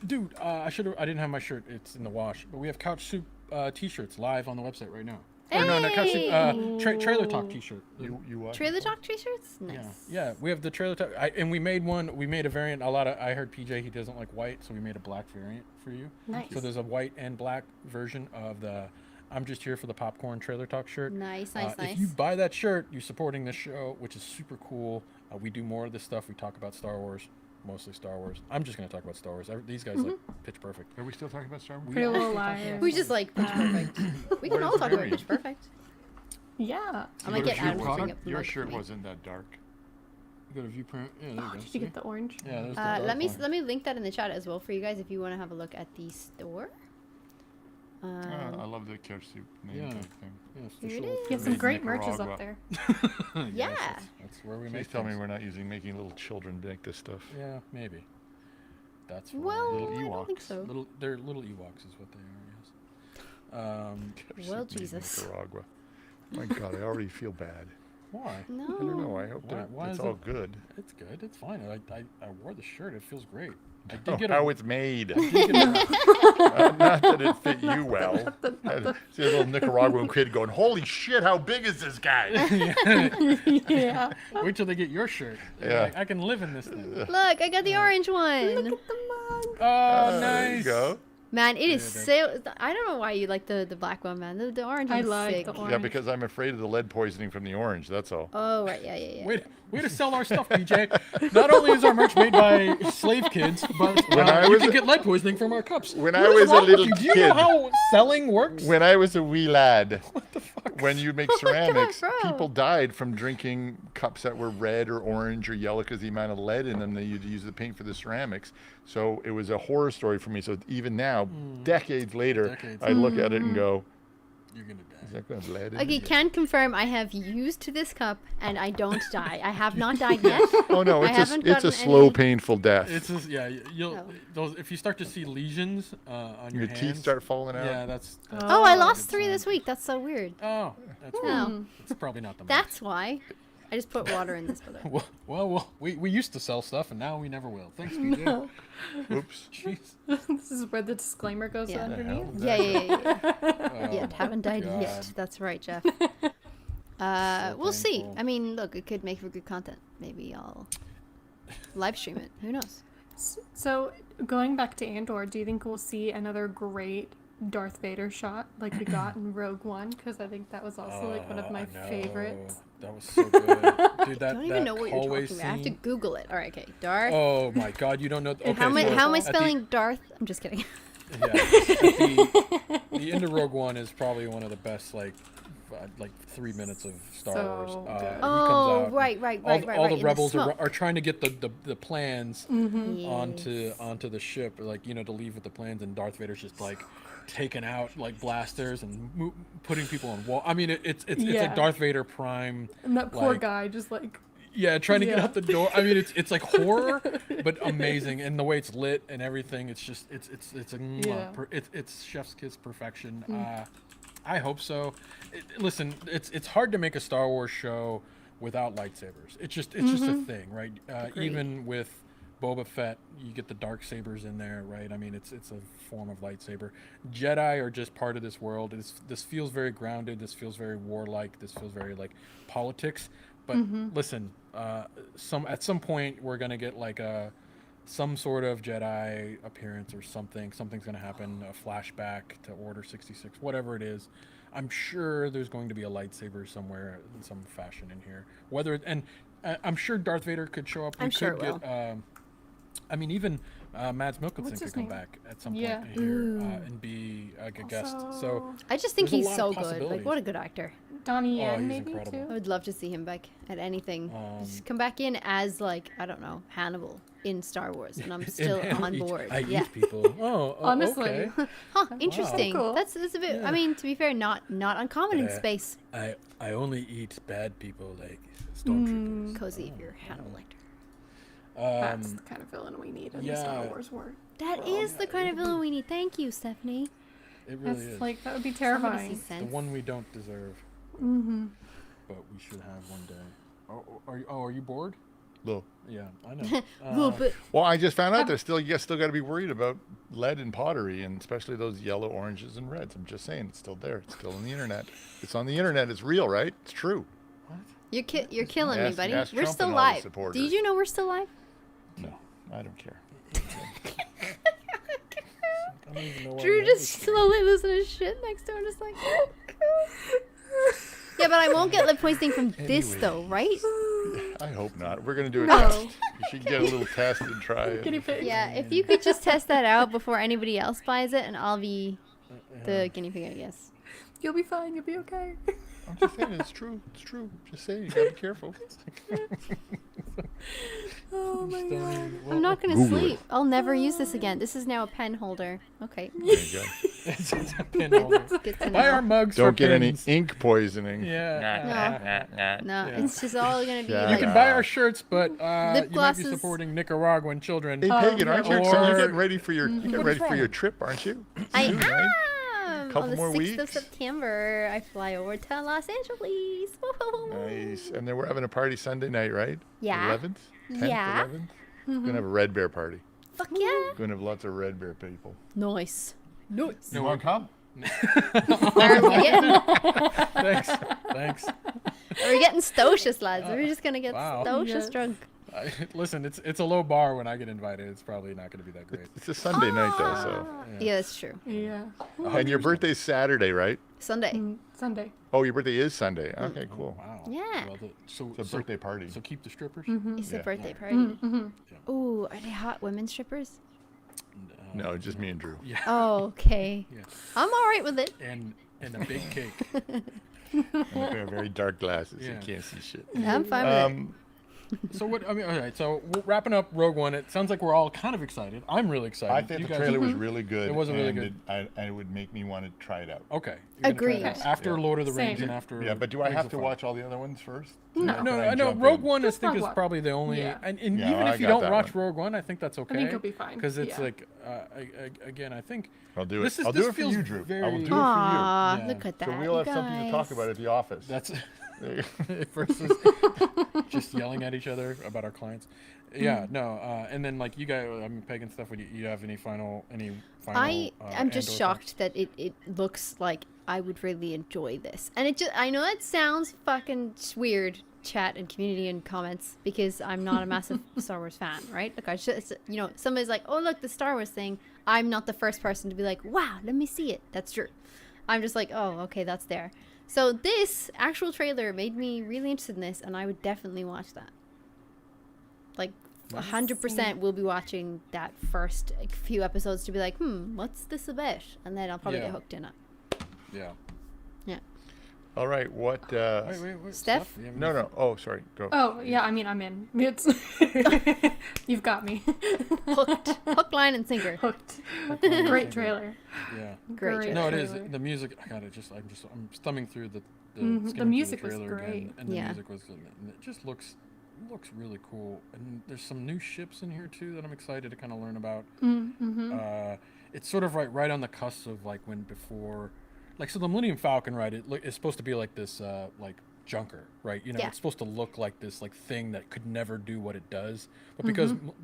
[SPEAKER 1] dude. I didn't have my shirt. It's in the wash. But we have CouchSoup T-shirts live on the website right now. Or no, CouchSoup Trailer Talk T-shirt.
[SPEAKER 4] You watch
[SPEAKER 2] Trailer
[SPEAKER 4] it?
[SPEAKER 2] Talk t-shirts? Nice.
[SPEAKER 1] Yeah. We have the Trailer Talk, and we made one. We made a variant. I heard PJ he doesn't like white, so we made a black variant for you.
[SPEAKER 3] Nice.
[SPEAKER 1] So there's a white and black version of the I'm just here for the popcorn Trailer Talk shirt.
[SPEAKER 2] Nice.
[SPEAKER 1] If you buy that shirt, you're supporting this show, which is super cool. We do more of this stuff. We talk about Star Wars, mostly Star Wars. I'm just going to talk about Star Wars. These guys like Pitch Perfect.
[SPEAKER 4] Are we still talking about Star Wars?
[SPEAKER 3] Pretty Little Liars.
[SPEAKER 2] We just like Pitch Perfect. We can all talk about Pitch Perfect.
[SPEAKER 3] Yeah.
[SPEAKER 2] I might get
[SPEAKER 4] Your
[SPEAKER 2] Adam to bring
[SPEAKER 4] product-
[SPEAKER 2] up the
[SPEAKER 4] Your
[SPEAKER 2] mic
[SPEAKER 4] shirt
[SPEAKER 2] for me.
[SPEAKER 4] wasn't that dark.
[SPEAKER 1] You got a viewprint. Yeah, there you go.
[SPEAKER 3] Did you
[SPEAKER 1] See?
[SPEAKER 3] get the orange?
[SPEAKER 1] Yeah, there's the dark
[SPEAKER 2] Let
[SPEAKER 1] one.
[SPEAKER 2] me link that in the chat as well for you guys if you want to have a look at the store.
[SPEAKER 4] I love the CouchSoup name
[SPEAKER 1] Yeah.
[SPEAKER 4] type thing.
[SPEAKER 1] Yeah, it's
[SPEAKER 2] Here it
[SPEAKER 1] official.
[SPEAKER 2] is.
[SPEAKER 3] Get some
[SPEAKER 4] Made
[SPEAKER 3] great merches
[SPEAKER 4] Nicaragua.
[SPEAKER 3] up there.
[SPEAKER 1] Yes,
[SPEAKER 2] Yeah.
[SPEAKER 1] that's where we
[SPEAKER 4] Please
[SPEAKER 1] make
[SPEAKER 4] tell me
[SPEAKER 1] things.
[SPEAKER 4] we're not making little children make this stuff.
[SPEAKER 1] Yeah, maybe. That's where
[SPEAKER 2] Well,
[SPEAKER 4] Little
[SPEAKER 2] I don't think
[SPEAKER 4] Ewoks.
[SPEAKER 2] so.
[SPEAKER 1] they're little Ewoks is what they are. Yes.
[SPEAKER 4] CouchSoup
[SPEAKER 2] Well,
[SPEAKER 4] made
[SPEAKER 2] Jesus.
[SPEAKER 4] Nicaragua. My God, I already feel bad.
[SPEAKER 1] Why?
[SPEAKER 2] No.
[SPEAKER 4] I don't know. I hope
[SPEAKER 1] Why-
[SPEAKER 4] that
[SPEAKER 1] why
[SPEAKER 4] it's
[SPEAKER 1] is
[SPEAKER 4] all
[SPEAKER 1] it-
[SPEAKER 4] good.
[SPEAKER 1] It's good. It's fine. I wore the shirt. It feels great. I did
[SPEAKER 4] Oh,
[SPEAKER 1] get
[SPEAKER 4] how
[SPEAKER 1] a,
[SPEAKER 4] it's made.
[SPEAKER 1] did get a-
[SPEAKER 4] Not that it fit you well. See a little Nicaraguan kid going, "Holy shit! How big is this guy?"
[SPEAKER 3] Yeah.
[SPEAKER 1] Wait till they get your shirt. They're
[SPEAKER 4] Yeah.
[SPEAKER 1] like, I can live in this thing.
[SPEAKER 2] Look, I got the orange one.
[SPEAKER 3] Look at the mug.
[SPEAKER 1] Oh,
[SPEAKER 4] There you
[SPEAKER 1] nice.
[SPEAKER 4] go.
[SPEAKER 2] Man, it is
[SPEAKER 1] Yeah,
[SPEAKER 2] so. I don't know why you like the black one, man. The orange
[SPEAKER 3] I
[SPEAKER 2] one's
[SPEAKER 3] like
[SPEAKER 2] sick.
[SPEAKER 3] the orange.
[SPEAKER 4] Yeah, because I'm afraid of the lead poisoning from the orange. That's all.
[SPEAKER 2] Oh, right. Yeah.
[SPEAKER 1] Way to sell our stuff, PJ. Not only is our merch made by slave kids, but
[SPEAKER 4] When I
[SPEAKER 1] you
[SPEAKER 4] was
[SPEAKER 1] can
[SPEAKER 4] a-
[SPEAKER 1] get lead poisoning from our cups.
[SPEAKER 4] When
[SPEAKER 1] What
[SPEAKER 4] I
[SPEAKER 1] is
[SPEAKER 4] was a
[SPEAKER 1] wrong with
[SPEAKER 4] little
[SPEAKER 1] you? Do you
[SPEAKER 4] kid-
[SPEAKER 1] know how selling works?
[SPEAKER 4] When I was a wee lad,
[SPEAKER 1] What the fuck?
[SPEAKER 4] when you make
[SPEAKER 2] Oh my God,
[SPEAKER 4] ceramics,
[SPEAKER 2] bro.
[SPEAKER 4] people died from drinking cups that were red or orange or yellow because the amount of lead in them. They used to use the paint for the ceramics. So it was a horror story for me. So even now, decades later,
[SPEAKER 1] Decades.
[SPEAKER 4] I look at it and go,
[SPEAKER 1] You're gonna
[SPEAKER 4] "Is
[SPEAKER 1] die.
[SPEAKER 4] that going to lead in
[SPEAKER 2] Okay,
[SPEAKER 4] it?"
[SPEAKER 2] can confirm I have used this cup and I don't die. I have not died yet.
[SPEAKER 4] Oh no,
[SPEAKER 2] I
[SPEAKER 4] it's
[SPEAKER 2] haven't
[SPEAKER 4] a
[SPEAKER 2] gotten
[SPEAKER 4] slow,
[SPEAKER 2] any-
[SPEAKER 4] painful death.
[SPEAKER 1] It's just, yeah. You'll
[SPEAKER 2] No.
[SPEAKER 1] those if you start to see lesions on your
[SPEAKER 4] Your
[SPEAKER 1] hands,
[SPEAKER 4] teeth start falling out.
[SPEAKER 1] Yeah, that's
[SPEAKER 2] Oh, I lost
[SPEAKER 1] good
[SPEAKER 2] 3
[SPEAKER 1] sign.
[SPEAKER 2] this week. That's so weird.
[SPEAKER 1] Oh, that's
[SPEAKER 2] No,
[SPEAKER 1] It's probably not the
[SPEAKER 2] that's why. I just put water in this for them.
[SPEAKER 1] Well, we used to sell stuff, and now we never will. Thanks, PJ.
[SPEAKER 4] Oops.
[SPEAKER 1] Jeez.
[SPEAKER 3] This is where the disclaimer goes
[SPEAKER 2] Yeah.
[SPEAKER 4] The
[SPEAKER 3] underneath.
[SPEAKER 4] hell is
[SPEAKER 2] Yeah,
[SPEAKER 4] that?
[SPEAKER 1] Oh
[SPEAKER 2] Yet,
[SPEAKER 1] my
[SPEAKER 2] haven't died
[SPEAKER 1] God.
[SPEAKER 2] yet. That's right, Jeff.
[SPEAKER 1] So
[SPEAKER 2] We'll see.
[SPEAKER 1] painful.
[SPEAKER 2] I mean, look, it could make for good content. Maybe I'll live stream it. Who knows?
[SPEAKER 3] So, going back to Andor, do you think we'll see another great Darth Vader shot like we got in Rogue One? Because I think that was also like one of my
[SPEAKER 1] I know.
[SPEAKER 3] favorites.
[SPEAKER 1] That was so good. Dude, that
[SPEAKER 2] I don't even know what you're
[SPEAKER 1] hallway
[SPEAKER 2] talking about. I have to
[SPEAKER 1] scene-
[SPEAKER 2] Google it. All right, okay. Darth.
[SPEAKER 1] Oh my God, you don't know. Okay,
[SPEAKER 2] how am I
[SPEAKER 1] at the-
[SPEAKER 2] spelling Darth? I'm just kidding.
[SPEAKER 1] Yeah, the end of Rogue One is probably one of the best, like 3 minutes of Star
[SPEAKER 3] So
[SPEAKER 1] Wars.
[SPEAKER 3] good.
[SPEAKER 1] He comes
[SPEAKER 2] Oh,
[SPEAKER 1] out,
[SPEAKER 2] right.
[SPEAKER 1] all the
[SPEAKER 2] in
[SPEAKER 1] rebels
[SPEAKER 2] smoke.
[SPEAKER 1] are trying to get the plans
[SPEAKER 2] Yes.
[SPEAKER 1] onto the ship, like to leave with the plans, and Darth Vader's just like taking out like blasters and putting people on wall. I mean, it's
[SPEAKER 3] Yeah.
[SPEAKER 1] like Darth Vader prime.
[SPEAKER 3] And that poor
[SPEAKER 1] like,
[SPEAKER 3] guy just like.
[SPEAKER 1] Yeah, trying to get
[SPEAKER 3] Yeah.
[SPEAKER 1] out the door. I mean, it's like horror, but amazing, and the way it's lit and everything. It's just it's a
[SPEAKER 3] Yeah.
[SPEAKER 1] it's chef's kiss perfection. I hope so. Listen, it's hard to make a Star Wars show without lightsabers. It's just a thing, right? Even with Boba Fett, you get the dark sabers in there, right? I mean, it's a form of lightsaber. Jedi are just part of this world. This feels very grounded. This feels very warlike. This feels very like politics. But listen, at some point we're gonna get like some sort of Jedi appearance or something. Something's gonna happen. A flashback to Order 66, whatever it is. I'm sure there's going to be a lightsaber somewhere in some fashion in here. I'm sure Darth Vader could show up. We
[SPEAKER 2] I'm sure
[SPEAKER 1] could
[SPEAKER 2] it
[SPEAKER 1] get, I mean, even Mads Mikkelsen
[SPEAKER 3] What's
[SPEAKER 1] could
[SPEAKER 3] his
[SPEAKER 1] come
[SPEAKER 3] name?
[SPEAKER 1] back at some
[SPEAKER 3] Yeah.
[SPEAKER 1] point here and be like a guest. So
[SPEAKER 2] I just think
[SPEAKER 1] There's a
[SPEAKER 2] he's
[SPEAKER 1] lot of
[SPEAKER 2] so good. Like,
[SPEAKER 1] possibilities.
[SPEAKER 2] what a good actor.
[SPEAKER 3] Donnie
[SPEAKER 1] Oh,
[SPEAKER 3] Yen
[SPEAKER 1] he's
[SPEAKER 3] maybe
[SPEAKER 1] incredible.
[SPEAKER 2] I
[SPEAKER 3] too.
[SPEAKER 2] would love to see him back at anything. Just come back in as like, I don't know, Hannibal in Star Wars, and I'm still on board.
[SPEAKER 1] I
[SPEAKER 2] Yeah.
[SPEAKER 1] eat people.
[SPEAKER 3] Honestly.
[SPEAKER 1] Okay.
[SPEAKER 2] Huh, interesting.
[SPEAKER 3] Cool.
[SPEAKER 2] That's a bit.
[SPEAKER 1] Yeah.
[SPEAKER 2] I mean, to be fair, not uncommon in
[SPEAKER 1] Yeah.
[SPEAKER 2] space.
[SPEAKER 1] I only eat bad people like stormtroopers.
[SPEAKER 2] Cozy if you're Hannibal Lecter.
[SPEAKER 3] That's the kind of villain we need in the Star
[SPEAKER 1] yeah.
[SPEAKER 3] Wars world.
[SPEAKER 2] That is the kind of villain we need. Thank you, Stephanie.
[SPEAKER 1] It really
[SPEAKER 3] That's
[SPEAKER 1] is.
[SPEAKER 3] like that would be
[SPEAKER 2] Somebody
[SPEAKER 3] terrifying.
[SPEAKER 2] sees
[SPEAKER 1] the
[SPEAKER 2] sense.
[SPEAKER 1] one we don't deserve. But we should have one day. Are you bored?
[SPEAKER 4] Little.
[SPEAKER 1] Yeah, I know.
[SPEAKER 2] Well, but
[SPEAKER 4] Well, I just found out there's still got to be worried about lead in pottery, and especially those yellow, oranges, and reds. I'm just saying, it's still there. It's still on the internet. It's on the internet. It's real, right? It's true.
[SPEAKER 2] you're killing me,
[SPEAKER 4] Ask-
[SPEAKER 2] buddy.
[SPEAKER 4] ask
[SPEAKER 2] We're
[SPEAKER 4] Trump
[SPEAKER 2] still
[SPEAKER 4] and all his
[SPEAKER 2] live.
[SPEAKER 4] supporters.
[SPEAKER 2] Did you know we're still live?
[SPEAKER 4] No, I don't care.
[SPEAKER 1] I don't even know why
[SPEAKER 2] Drew
[SPEAKER 1] I'm
[SPEAKER 2] just
[SPEAKER 1] listening.
[SPEAKER 2] slowly losing his shit next to him, just like. Yeah, but I won't get lip poisoning from this though, right?
[SPEAKER 4] I hope not. We're gonna do a
[SPEAKER 2] No.
[SPEAKER 4] test. You should get a little test and try
[SPEAKER 3] Guinea
[SPEAKER 4] it.
[SPEAKER 3] pig.
[SPEAKER 2] Yeah, if you could just test that out before anybody else buys it, and I'll be the guinea pig, I guess.
[SPEAKER 3] You'll be fine. You'll be okay.
[SPEAKER 4] I'm just saying, it's true. It's true. Just saying, you gotta be careful.
[SPEAKER 3] Oh my god.
[SPEAKER 2] I'm not gonna
[SPEAKER 4] Google it.
[SPEAKER 2] sleep. I'll never use this again. This is now a pen holder. Okay,
[SPEAKER 4] There you go.
[SPEAKER 1] It's a pin holder.
[SPEAKER 2] good to
[SPEAKER 1] Buy our
[SPEAKER 2] know.
[SPEAKER 1] mugs for
[SPEAKER 4] Don't get any
[SPEAKER 1] pins.
[SPEAKER 4] ink poisoning.
[SPEAKER 1] Yeah.
[SPEAKER 2] No,
[SPEAKER 1] Yeah.
[SPEAKER 2] it's just all gonna be
[SPEAKER 4] Yeah.
[SPEAKER 1] You
[SPEAKER 2] like
[SPEAKER 1] can buy our shirts, but
[SPEAKER 2] Lip
[SPEAKER 1] you might be
[SPEAKER 2] glosses.
[SPEAKER 1] supporting Nicaraguan children.
[SPEAKER 4] Hey, Pagan, aren't you
[SPEAKER 1] Or-
[SPEAKER 4] excited? You're getting ready for your
[SPEAKER 1] What's wrong?
[SPEAKER 4] trip, aren't you?
[SPEAKER 2] I
[SPEAKER 4] Soon, right?
[SPEAKER 2] am.
[SPEAKER 4] Couple
[SPEAKER 2] On the
[SPEAKER 4] more
[SPEAKER 2] 6th of
[SPEAKER 4] weeks?
[SPEAKER 2] September, I fly over to Los Angeles.
[SPEAKER 4] Nice. And then we're having a party Sunday night, right?
[SPEAKER 2] Yeah.
[SPEAKER 4] 11th? 10th,
[SPEAKER 2] Yeah.
[SPEAKER 4] 11th? We're gonna have a Red Bear party.
[SPEAKER 2] Fuck yeah.
[SPEAKER 4] We're gonna have lots of Red Bear people.
[SPEAKER 2] Nice. Nice.
[SPEAKER 4] You want to come?
[SPEAKER 2] Are
[SPEAKER 1] Thanks.
[SPEAKER 2] we getting stocious, lads? We're just gonna get
[SPEAKER 1] Wow.
[SPEAKER 2] stocious
[SPEAKER 3] Yes.
[SPEAKER 2] drunk.
[SPEAKER 1] Listen, it's a low bar when I get invited. It's probably not going to be that great.
[SPEAKER 4] It's a Sunday night though, so.
[SPEAKER 2] Yeah, that's true.
[SPEAKER 3] Yeah.
[SPEAKER 4] And your birthday's Saturday, right?
[SPEAKER 2] Sunday.
[SPEAKER 3] Sunday.
[SPEAKER 4] Oh, your birthday is Sunday. Okay, cool.
[SPEAKER 1] Wow.
[SPEAKER 2] Yeah.
[SPEAKER 1] Well,
[SPEAKER 4] It's a birthday party.
[SPEAKER 1] So keep the strippers.
[SPEAKER 2] It's
[SPEAKER 4] Yeah.
[SPEAKER 2] a birthday party. Ooh, are they hot women strippers?
[SPEAKER 4] No, just me and Drew.
[SPEAKER 1] Yeah.
[SPEAKER 2] Oh, okay.
[SPEAKER 1] Yeah.
[SPEAKER 2] I'm all right with it.
[SPEAKER 1] And a big cake.
[SPEAKER 4] And a pair of very dark glasses.
[SPEAKER 1] Yeah.
[SPEAKER 4] You can't see shit.
[SPEAKER 2] I'm fine with it.
[SPEAKER 1] So what? I mean, all right. So we're wrapping up Rogue One. It sounds like we're all kind of excited. I'm really excited.
[SPEAKER 4] I think
[SPEAKER 1] You
[SPEAKER 4] the
[SPEAKER 1] guys-
[SPEAKER 4] trailer was really good.
[SPEAKER 1] It was really
[SPEAKER 4] and
[SPEAKER 1] good.
[SPEAKER 4] It would make me want to try it out.
[SPEAKER 1] Okay. You're gonna try
[SPEAKER 2] Agreed.
[SPEAKER 1] it out after
[SPEAKER 4] Yeah.
[SPEAKER 1] Lord of the Rings
[SPEAKER 3] Same.
[SPEAKER 1] and after.
[SPEAKER 4] Yeah, but do I
[SPEAKER 1] Rings
[SPEAKER 4] have
[SPEAKER 1] of
[SPEAKER 4] to
[SPEAKER 1] Fire.
[SPEAKER 4] watch all the other ones first?
[SPEAKER 3] No.
[SPEAKER 4] Or can
[SPEAKER 1] No,
[SPEAKER 4] I
[SPEAKER 1] I know.
[SPEAKER 4] jump
[SPEAKER 1] Rogue
[SPEAKER 4] in?
[SPEAKER 1] One, I
[SPEAKER 3] Just
[SPEAKER 1] think,
[SPEAKER 3] Rogue
[SPEAKER 1] is
[SPEAKER 3] One.
[SPEAKER 1] probably the only.
[SPEAKER 3] Yeah.
[SPEAKER 1] And
[SPEAKER 4] Yeah,
[SPEAKER 1] even
[SPEAKER 4] I
[SPEAKER 1] if you
[SPEAKER 4] got
[SPEAKER 1] don't
[SPEAKER 4] that
[SPEAKER 1] watch
[SPEAKER 4] one.
[SPEAKER 1] Rogue One, I think that's okay.
[SPEAKER 3] think you'll be fine.
[SPEAKER 1] Because it's
[SPEAKER 3] Yeah.
[SPEAKER 1] like, again, I think.
[SPEAKER 4] I'll do it.
[SPEAKER 1] This is-
[SPEAKER 4] I'll
[SPEAKER 1] this
[SPEAKER 4] do it for
[SPEAKER 1] feels
[SPEAKER 4] you, Drew. I will
[SPEAKER 1] very-
[SPEAKER 4] do it for
[SPEAKER 2] Aw,
[SPEAKER 1] Yeah.
[SPEAKER 2] look at that.
[SPEAKER 4] you. So we'll have
[SPEAKER 2] you
[SPEAKER 4] something to talk
[SPEAKER 2] guys.
[SPEAKER 4] about at the office.
[SPEAKER 1] That's
[SPEAKER 4] There you go.
[SPEAKER 1] versus just yelling at each other about our clients. Yeah, no, and then like you guys, I mean, Pagan stuff. Would you have any final?
[SPEAKER 2] I'm just
[SPEAKER 1] Andor
[SPEAKER 2] shocked that it looks like I would really enjoy this. And I know that sounds fucking weird, chat and community and comments, because I'm not a massive Star Wars fan, right? Like somebody's like, oh look, the Star Wars thing. I'm not the first person to be like, wow, let me see it. That's true. I'm just like, oh, okay, that's there. So this actual trailer made me really interested in this, and I would definitely watch that. Like, 100% we'll be watching that first few episodes to be like, what's this about? And then I'll probably get hooked in it.
[SPEAKER 1] Yeah.
[SPEAKER 2] Yeah.
[SPEAKER 4] All right. What?
[SPEAKER 1] Wait.
[SPEAKER 2] Steph?
[SPEAKER 1] You have
[SPEAKER 4] No,
[SPEAKER 1] any-
[SPEAKER 4] no. Oh, sorry. Go.
[SPEAKER 3] Oh, yeah, I mean, I'm in. It's You've got me.
[SPEAKER 2] Hooked. Hook, line, and sinker.
[SPEAKER 3] Hooked. Great trailer.
[SPEAKER 1] Yeah.
[SPEAKER 2] Great trailer.
[SPEAKER 1] No, it is.
[SPEAKER 3] trailer.
[SPEAKER 1] The music, I'm thumbing through the
[SPEAKER 3] Mhm, the
[SPEAKER 1] skimming through
[SPEAKER 3] music was
[SPEAKER 1] trailer again,
[SPEAKER 3] great.
[SPEAKER 1] and the
[SPEAKER 2] Yeah.
[SPEAKER 1] music was, and it just looks really cool. And there's some new ships in here too that I'm excited to kind of learn about.
[SPEAKER 3] Mm-hmm.
[SPEAKER 1] It's sort of right on the cusp of like when before, like, so the Millennium Falcon, right? It's supposed to be like this, like junker, right? You know,
[SPEAKER 2] Yeah.
[SPEAKER 1] it's supposed to look like this like thing that could never do what it does, but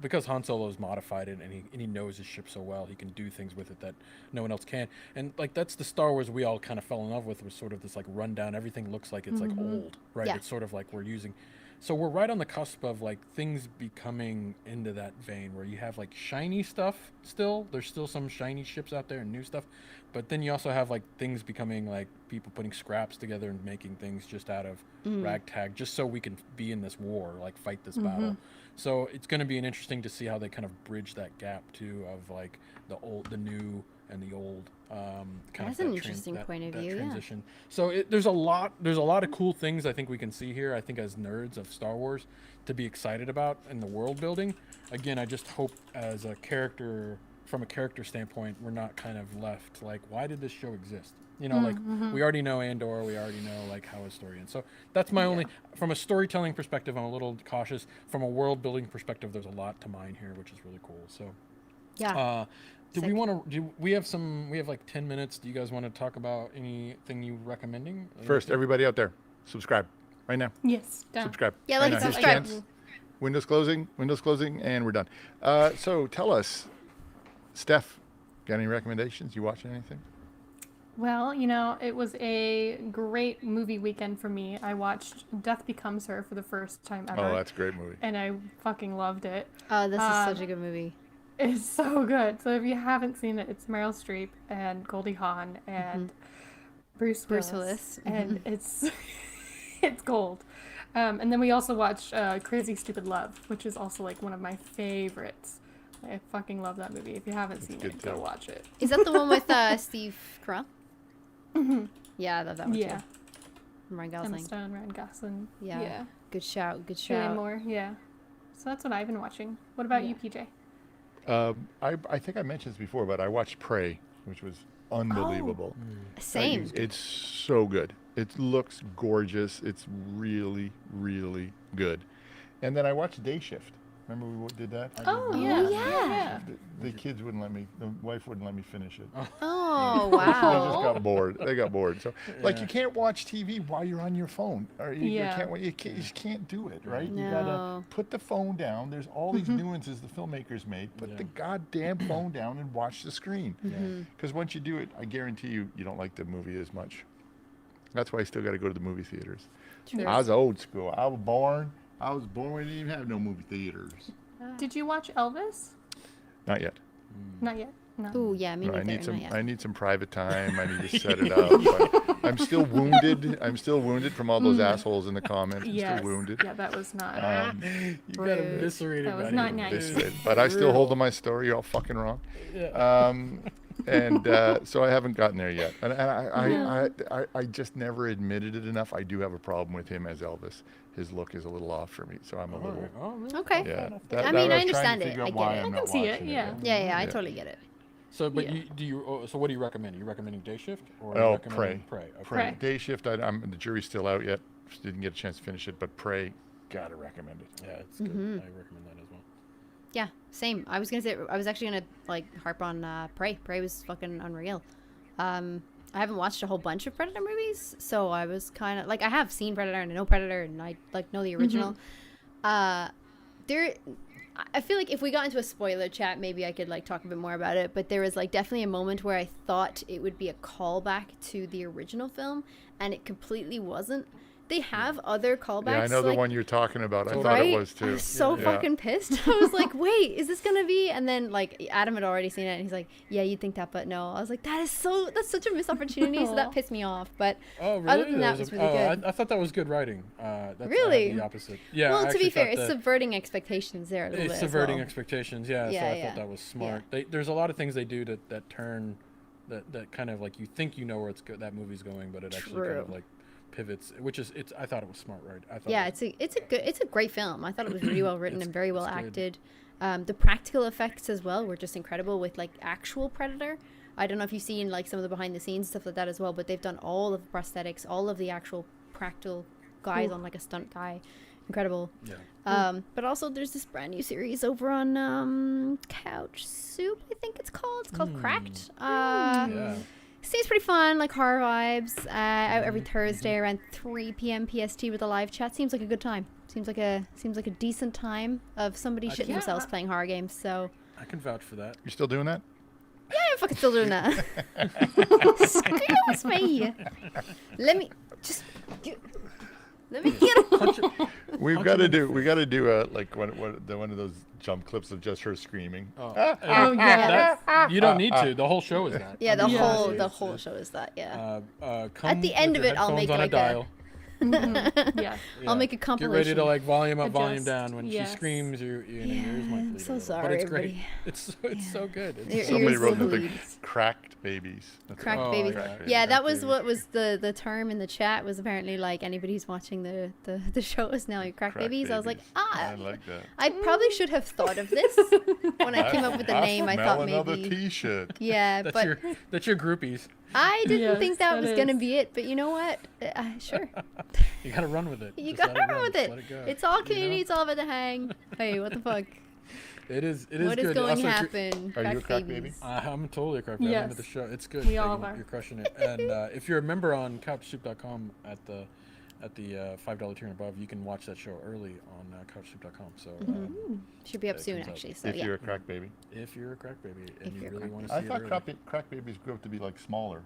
[SPEAKER 1] because Han Solo's modified it and he knows his ship so well, he can do things with it that no one else can. And like that's the Star Wars we all kind of fell in love with, was sort of this like rundown. Everything looks like it's like old, right?
[SPEAKER 2] Yeah.
[SPEAKER 1] It's sort of like we're using. So we're right on the cusp of like things becoming into that vein where you have like shiny stuff still. There's still some shiny ships out there and new stuff. But then you also have like things becoming like people putting scraps together and making things just out of ragtag, just so we can be in this war, like fight this battle. So it's going to be interesting to see how they kind of bridge that gap too of like the new and the old. Kind
[SPEAKER 2] That's
[SPEAKER 1] of
[SPEAKER 2] an
[SPEAKER 1] that
[SPEAKER 2] interesting point of
[SPEAKER 1] that
[SPEAKER 2] view, yeah.
[SPEAKER 1] transition. So there's a lot of cool things I think we can see here. I think as nerds of Star Wars to be excited about in the world building. Again, I just hope as a character, from a character standpoint, we're not kind of left like, why did this show exist? You know, like we already know Andor, we already know like how his story ends. So that's my only, from a storytelling perspective, I'm a little cautious. From a world building perspective, there's a lot to mine here, which is really cool. So
[SPEAKER 2] Yeah.
[SPEAKER 1] do
[SPEAKER 2] Sick.
[SPEAKER 1] we want to? Do we have some? We have like 10 minutes. Do you guys want to talk about anything you recommending?
[SPEAKER 4] First, everybody out there, subscribe right now.
[SPEAKER 3] Yes, done.
[SPEAKER 4] Subscribe.
[SPEAKER 2] Yeah,
[SPEAKER 4] right
[SPEAKER 2] like
[SPEAKER 4] now.
[SPEAKER 2] and
[SPEAKER 4] Here's
[SPEAKER 2] subscribe.
[SPEAKER 4] chance. Windows closing, and we're done. So tell us, Steph, got any recommendations? You watching anything?
[SPEAKER 3] Well, you know, it was a great movie weekend for me. I watched Death Becomes Her for the first time ever.
[SPEAKER 4] Oh, that's a great movie.
[SPEAKER 3] And I fucking loved it.
[SPEAKER 2] Oh, this is such a good movie.
[SPEAKER 3] It's so good. So if you haven't seen it, it's Meryl Streep and Goldie Hawn and Bruce Willis. And it's it's gold. And then we also watched Crazy Stupid Love, which is also like one of my favorites. I fucking love that movie. If you haven't seen
[SPEAKER 4] good
[SPEAKER 3] it, go
[SPEAKER 4] too.
[SPEAKER 3] watch it.
[SPEAKER 2] Is that the one with Steve Carell? Yeah, I love that one
[SPEAKER 3] Yeah.
[SPEAKER 2] too. Ryan
[SPEAKER 3] Emma
[SPEAKER 2] Gosling.
[SPEAKER 3] Stone, Ryan Gosling.
[SPEAKER 2] Yeah. Good shout. Good
[SPEAKER 3] Julianne
[SPEAKER 2] shout.
[SPEAKER 3] Moore. Yeah. So that's what I've been watching. What about you, PJ?
[SPEAKER 4] I think I mentioned this before, but I watched Prey, which was unbelievable.
[SPEAKER 2] Same.
[SPEAKER 4] It's so good. It looks gorgeous. It's really, really good. And then I watched Day Shift. Remember we did that?
[SPEAKER 3] Oh,
[SPEAKER 2] yeah.
[SPEAKER 3] yeah.
[SPEAKER 4] The kids wouldn't let me. The wife wouldn't let me finish it.
[SPEAKER 2] Oh,
[SPEAKER 4] They
[SPEAKER 2] wow.
[SPEAKER 4] just got bored. They got bored. So, like, you can't watch TV while you're on your phone. Or you just can't do it, right? You gotta
[SPEAKER 2] No.
[SPEAKER 4] put the phone down. There's all these nuances the filmmakers made. Put the goddamn phone down and watch the screen. Because once you do it, I guarantee you, you don't like the movie as much. That's why I still got to go to the movie theaters. I was old school. I was born when they didn't even have no movie theaters.
[SPEAKER 3] Did you watch Elvis?
[SPEAKER 4] Not yet.
[SPEAKER 3] Not yet. No.
[SPEAKER 2] Ooh, yeah, me
[SPEAKER 4] No,
[SPEAKER 2] neither.
[SPEAKER 4] I need some.
[SPEAKER 2] Not yet.
[SPEAKER 4] I need some private time. I need to set it up. But I'm still wounded. I'm still wounded from all those assholes in the comments. I'm
[SPEAKER 3] Yes.
[SPEAKER 4] still wounded.
[SPEAKER 3] Yeah, that was not.
[SPEAKER 1] You got
[SPEAKER 2] Rude.
[SPEAKER 1] eviscerated.
[SPEAKER 3] That was
[SPEAKER 1] by
[SPEAKER 3] not
[SPEAKER 1] him.
[SPEAKER 3] nice.
[SPEAKER 4] This- But I still hold to my story. You're all fucking wrong. So I haven't gotten there yet. And I just never admitted it enough. I do have a problem with him as Elvis. His look is a little off for me. So I'm a little.
[SPEAKER 1] Oh, really?
[SPEAKER 2] Okay.
[SPEAKER 4] Yeah.
[SPEAKER 2] I mean, I
[SPEAKER 4] was trying to
[SPEAKER 2] understand it.
[SPEAKER 4] figure out
[SPEAKER 2] I get
[SPEAKER 4] why
[SPEAKER 2] it.
[SPEAKER 4] I'm
[SPEAKER 2] I
[SPEAKER 4] not
[SPEAKER 3] can see it,
[SPEAKER 4] watching
[SPEAKER 3] yeah.
[SPEAKER 2] Yeah, I totally get it.
[SPEAKER 1] So, but
[SPEAKER 3] Yeah.
[SPEAKER 1] so what do you recommend? Are you recommending Day Shift or
[SPEAKER 4] Oh,
[SPEAKER 1] recommending
[SPEAKER 4] Prey.
[SPEAKER 1] Prey? Okay.
[SPEAKER 3] Prey.
[SPEAKER 4] Day Shift. The jury's still out yet. Didn't get a chance to finish it. But Prey, gotta recommend it.
[SPEAKER 1] Yeah, it's good. I recommend that as well.
[SPEAKER 2] Yeah, same. I was actually gonna like harp on Prey. Prey was fucking unreal. I haven't watched a whole bunch of Predator movies, so I was kind of like, I have seen Predator and I know Predator and I like know the original. I feel like if we got into a spoiler chat, maybe I could like talk a bit more about it. But there was like definitely a moment where I thought it would be a callback to the original film, and it completely wasn't. they have other callbacks.
[SPEAKER 4] Yeah, I know the
[SPEAKER 2] like,
[SPEAKER 4] one you're talking about. I thought
[SPEAKER 2] right?
[SPEAKER 4] it was too.
[SPEAKER 2] I was so
[SPEAKER 4] Yeah.
[SPEAKER 2] fucking pissed. I was like, wait, is this gonna be? And then like Adam had already seen it, and he's like, yeah, you'd think that, but no. I was like, that's such a missed opportunity. So that pissed me off. But
[SPEAKER 1] Oh, really?
[SPEAKER 2] other than that, it was really good.
[SPEAKER 1] I thought that was good writing. That's
[SPEAKER 2] Really?
[SPEAKER 1] the opposite. Yeah.
[SPEAKER 2] Well,
[SPEAKER 1] I
[SPEAKER 2] to be
[SPEAKER 1] actually
[SPEAKER 2] fair,
[SPEAKER 1] thought
[SPEAKER 2] it's
[SPEAKER 1] that-
[SPEAKER 2] subverting expectations there a little bit.
[SPEAKER 1] It's
[SPEAKER 2] as
[SPEAKER 1] subverting
[SPEAKER 2] well.
[SPEAKER 1] expectations. Yeah.
[SPEAKER 2] Yeah,
[SPEAKER 1] So I
[SPEAKER 2] yeah.
[SPEAKER 1] thought that was smart. There's a lot of things they do that turn, that kind of like you think you know where that movie's going, but it actually kind of
[SPEAKER 2] True.
[SPEAKER 1] like pivots, which is I thought it was smart, right? I thought
[SPEAKER 2] Yeah,
[SPEAKER 1] it
[SPEAKER 2] it's a great film. I thought it was really well written and very well
[SPEAKER 1] it's good.
[SPEAKER 2] acted. The practical effects as well were just incredible with like actual Predator. I don't know if you've seen like some of the behind the scenes stuff like that as well, but they've done all of the prosthetics, all of the actual practical guys on like a stunt guy. Incredible.
[SPEAKER 1] Yeah.
[SPEAKER 2] But also there's this brand new series over on CouchSoup, I think it's called. It's called Cracked.
[SPEAKER 1] Yeah.
[SPEAKER 2] Seems pretty fun, like horror vibes. Out every Thursday around 3 p.m. PST with a live chat. Seems like a good time. Seems like a decent time of somebody shitting themselves playing horror games. So
[SPEAKER 1] I can vouch for that.
[SPEAKER 4] You're still doing that?
[SPEAKER 2] yeah, I'm fucking still doing that. Excuse me. Let me get him.
[SPEAKER 4] We got to do like one of those jump clips of just her screaming.
[SPEAKER 3] Oh yeah.
[SPEAKER 1] You don't need to. The whole show is that.
[SPEAKER 2] Yeah, the
[SPEAKER 3] Yeah.
[SPEAKER 2] whole show is that. Yeah.
[SPEAKER 1] Come
[SPEAKER 2] At the
[SPEAKER 1] with
[SPEAKER 2] end
[SPEAKER 1] your
[SPEAKER 2] of it, I'll
[SPEAKER 1] headphones
[SPEAKER 2] make
[SPEAKER 1] on
[SPEAKER 2] like a-
[SPEAKER 1] dial.
[SPEAKER 3] Yeah.
[SPEAKER 2] I'll make a
[SPEAKER 1] Get
[SPEAKER 2] compilation.
[SPEAKER 1] ready to like volume up, volume
[SPEAKER 3] Adjust.
[SPEAKER 1] down. When
[SPEAKER 3] Yes.
[SPEAKER 1] she screams, your ears might
[SPEAKER 2] Yeah,
[SPEAKER 1] bleed.
[SPEAKER 2] I'm
[SPEAKER 1] a
[SPEAKER 2] so
[SPEAKER 1] little.
[SPEAKER 2] sorry,
[SPEAKER 1] But it's great.
[SPEAKER 2] everybody.
[SPEAKER 1] It's so good. It's
[SPEAKER 2] Your
[SPEAKER 1] so
[SPEAKER 4] Somebody
[SPEAKER 2] ears
[SPEAKER 4] wrote
[SPEAKER 2] will
[SPEAKER 4] the
[SPEAKER 2] bleed.
[SPEAKER 4] cracked babies. That's
[SPEAKER 2] Cracked
[SPEAKER 1] Oh,
[SPEAKER 2] babies.
[SPEAKER 1] yeah.
[SPEAKER 2] Yeah, that
[SPEAKER 1] Cracked
[SPEAKER 2] was
[SPEAKER 1] babies.
[SPEAKER 2] what was the term in the chat was apparently like anybody who's watching the show is now cracked
[SPEAKER 4] Crack
[SPEAKER 2] babies. I was like,
[SPEAKER 4] I like that.
[SPEAKER 2] I probably should have thought of this when I came up with the name. I thought
[SPEAKER 4] another
[SPEAKER 2] maybe.
[SPEAKER 4] T-shirt.
[SPEAKER 2] Yeah,
[SPEAKER 1] That's
[SPEAKER 2] but
[SPEAKER 1] your groupies.
[SPEAKER 2] I didn't
[SPEAKER 3] Yes,
[SPEAKER 2] think that
[SPEAKER 3] that
[SPEAKER 2] was gonna
[SPEAKER 3] is.
[SPEAKER 2] be it. But you know what? Sure,
[SPEAKER 1] You gotta run with it.
[SPEAKER 2] you
[SPEAKER 1] Just let
[SPEAKER 2] gotta run with
[SPEAKER 1] Just
[SPEAKER 2] it.
[SPEAKER 1] let go,
[SPEAKER 2] It's all
[SPEAKER 1] you know?
[SPEAKER 2] community. It's all about the hang. Hey, what the fuck?
[SPEAKER 1] It is.
[SPEAKER 2] What is
[SPEAKER 1] good.
[SPEAKER 2] going to
[SPEAKER 1] Also,
[SPEAKER 2] happen?
[SPEAKER 4] Are you a
[SPEAKER 2] Crack
[SPEAKER 4] crack
[SPEAKER 2] babies.
[SPEAKER 4] baby?
[SPEAKER 1] I'm totally a crack baby. I'm into
[SPEAKER 3] Yes.
[SPEAKER 1] the show. It's good.
[SPEAKER 3] We all
[SPEAKER 1] Pagan.
[SPEAKER 3] are.
[SPEAKER 1] You're crushing it. And if you're a member on CouchSoup.com at the $5 tier and above, you can watch that show early on CouchSoup.com. So
[SPEAKER 2] Should be up
[SPEAKER 1] It
[SPEAKER 2] soon,
[SPEAKER 1] comes out.
[SPEAKER 2] actually. So
[SPEAKER 4] If
[SPEAKER 2] yeah.
[SPEAKER 4] you're a crack baby.
[SPEAKER 1] if you're a crack baby and
[SPEAKER 2] If
[SPEAKER 1] you
[SPEAKER 2] you're a
[SPEAKER 1] really
[SPEAKER 2] crack
[SPEAKER 1] want to see
[SPEAKER 4] I
[SPEAKER 1] it
[SPEAKER 4] thought
[SPEAKER 1] early,
[SPEAKER 4] crack babies grew up to be like smaller.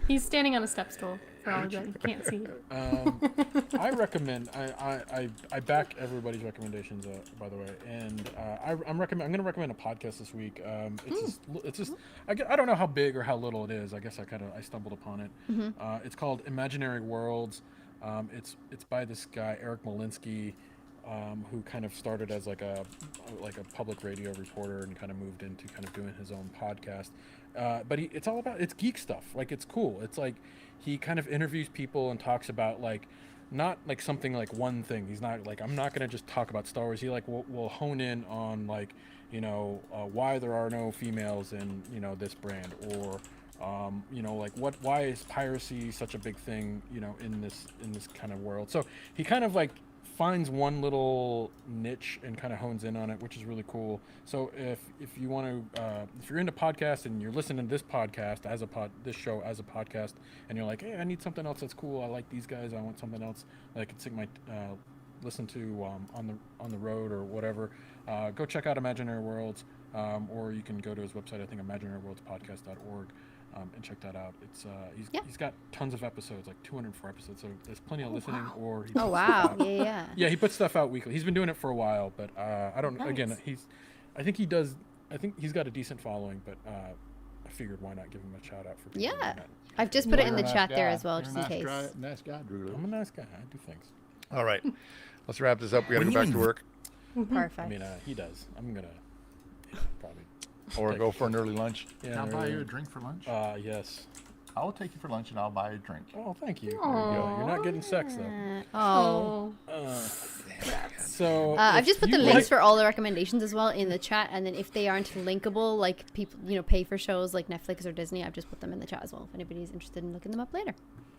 [SPEAKER 3] He's standing on a step stool for all of that you can't see.
[SPEAKER 1] I recommend. I back everybody's recommendations. By the way, and I'm going to recommend a podcast this week. It's just. I don't know how big or how little it is. I guess I stumbled upon it. It's called Imaginary Worlds. It's by this guy Eric Malinsky, who kind of started as like a public radio reporter and kind of moved into kind of doing his own podcast. But it's all about, it's geek stuff. Like, it's cool. It's like he kind of interviews people and talks about like, not like something like one thing. He's not like, I'm not going to just talk about Star Wars. He like will hone in on like, why there are no females in, this brand, or like why is piracy such a big thing, in this kind of world. So he kind of like finds one little niche and kind of hones in on it, which is really cool. So if you want to, if you're into podcasts and you're listening to this podcast this show as a podcast, and you're like, hey, I need something else that's cool. I like these guys. I want something else that I can sing my listen to on the road or whatever. Go check out Imaginary Worlds, or you can go to his website. I think imaginaryworldspodcast.org. And check that out. It's he's got tons of episodes, like 204 episodes. So there's plenty of listening.
[SPEAKER 3] Wow.
[SPEAKER 1] Or he
[SPEAKER 2] Oh
[SPEAKER 1] puts
[SPEAKER 2] wow.
[SPEAKER 1] stuff out.
[SPEAKER 2] Yeah.
[SPEAKER 1] Yeah, he puts stuff out weekly. He's been doing it for a while, but I don't.
[SPEAKER 3] Nice.
[SPEAKER 1] Again, I think he's got a decent following, but I figured why not give him a shout out for people
[SPEAKER 2] Yeah.
[SPEAKER 1] doing that.
[SPEAKER 2] I've just put it in the
[SPEAKER 4] You're a
[SPEAKER 2] chat
[SPEAKER 4] nice
[SPEAKER 2] there
[SPEAKER 4] guy.
[SPEAKER 2] as well,
[SPEAKER 4] You're
[SPEAKER 2] just
[SPEAKER 4] a
[SPEAKER 2] in case.
[SPEAKER 4] Nice guy, Drew.
[SPEAKER 1] I'm a nice guy. I do things.
[SPEAKER 4] All right, let's wrap this up. We gotta go back to work,
[SPEAKER 2] Perfect.
[SPEAKER 1] I mean, he does. I'm gonna probably.
[SPEAKER 4] or go for an early lunch.
[SPEAKER 1] Yeah.
[SPEAKER 4] Can I buy
[SPEAKER 1] early-
[SPEAKER 4] you a drink for lunch?
[SPEAKER 1] Yes.
[SPEAKER 4] I will take you for lunch and I'll buy you a drink.
[SPEAKER 1] Oh, thank you. There you go. You're not getting sex though.
[SPEAKER 2] Oh.
[SPEAKER 1] So
[SPEAKER 2] I've
[SPEAKER 1] if
[SPEAKER 2] just put
[SPEAKER 1] you
[SPEAKER 2] the
[SPEAKER 1] like-
[SPEAKER 2] links for all the recommendations as well in the chat, and then if they aren't linkable, like people, pay for shows like Netflix or Disney, I've just put them in the chat as well. If anybody's interested in looking them up later.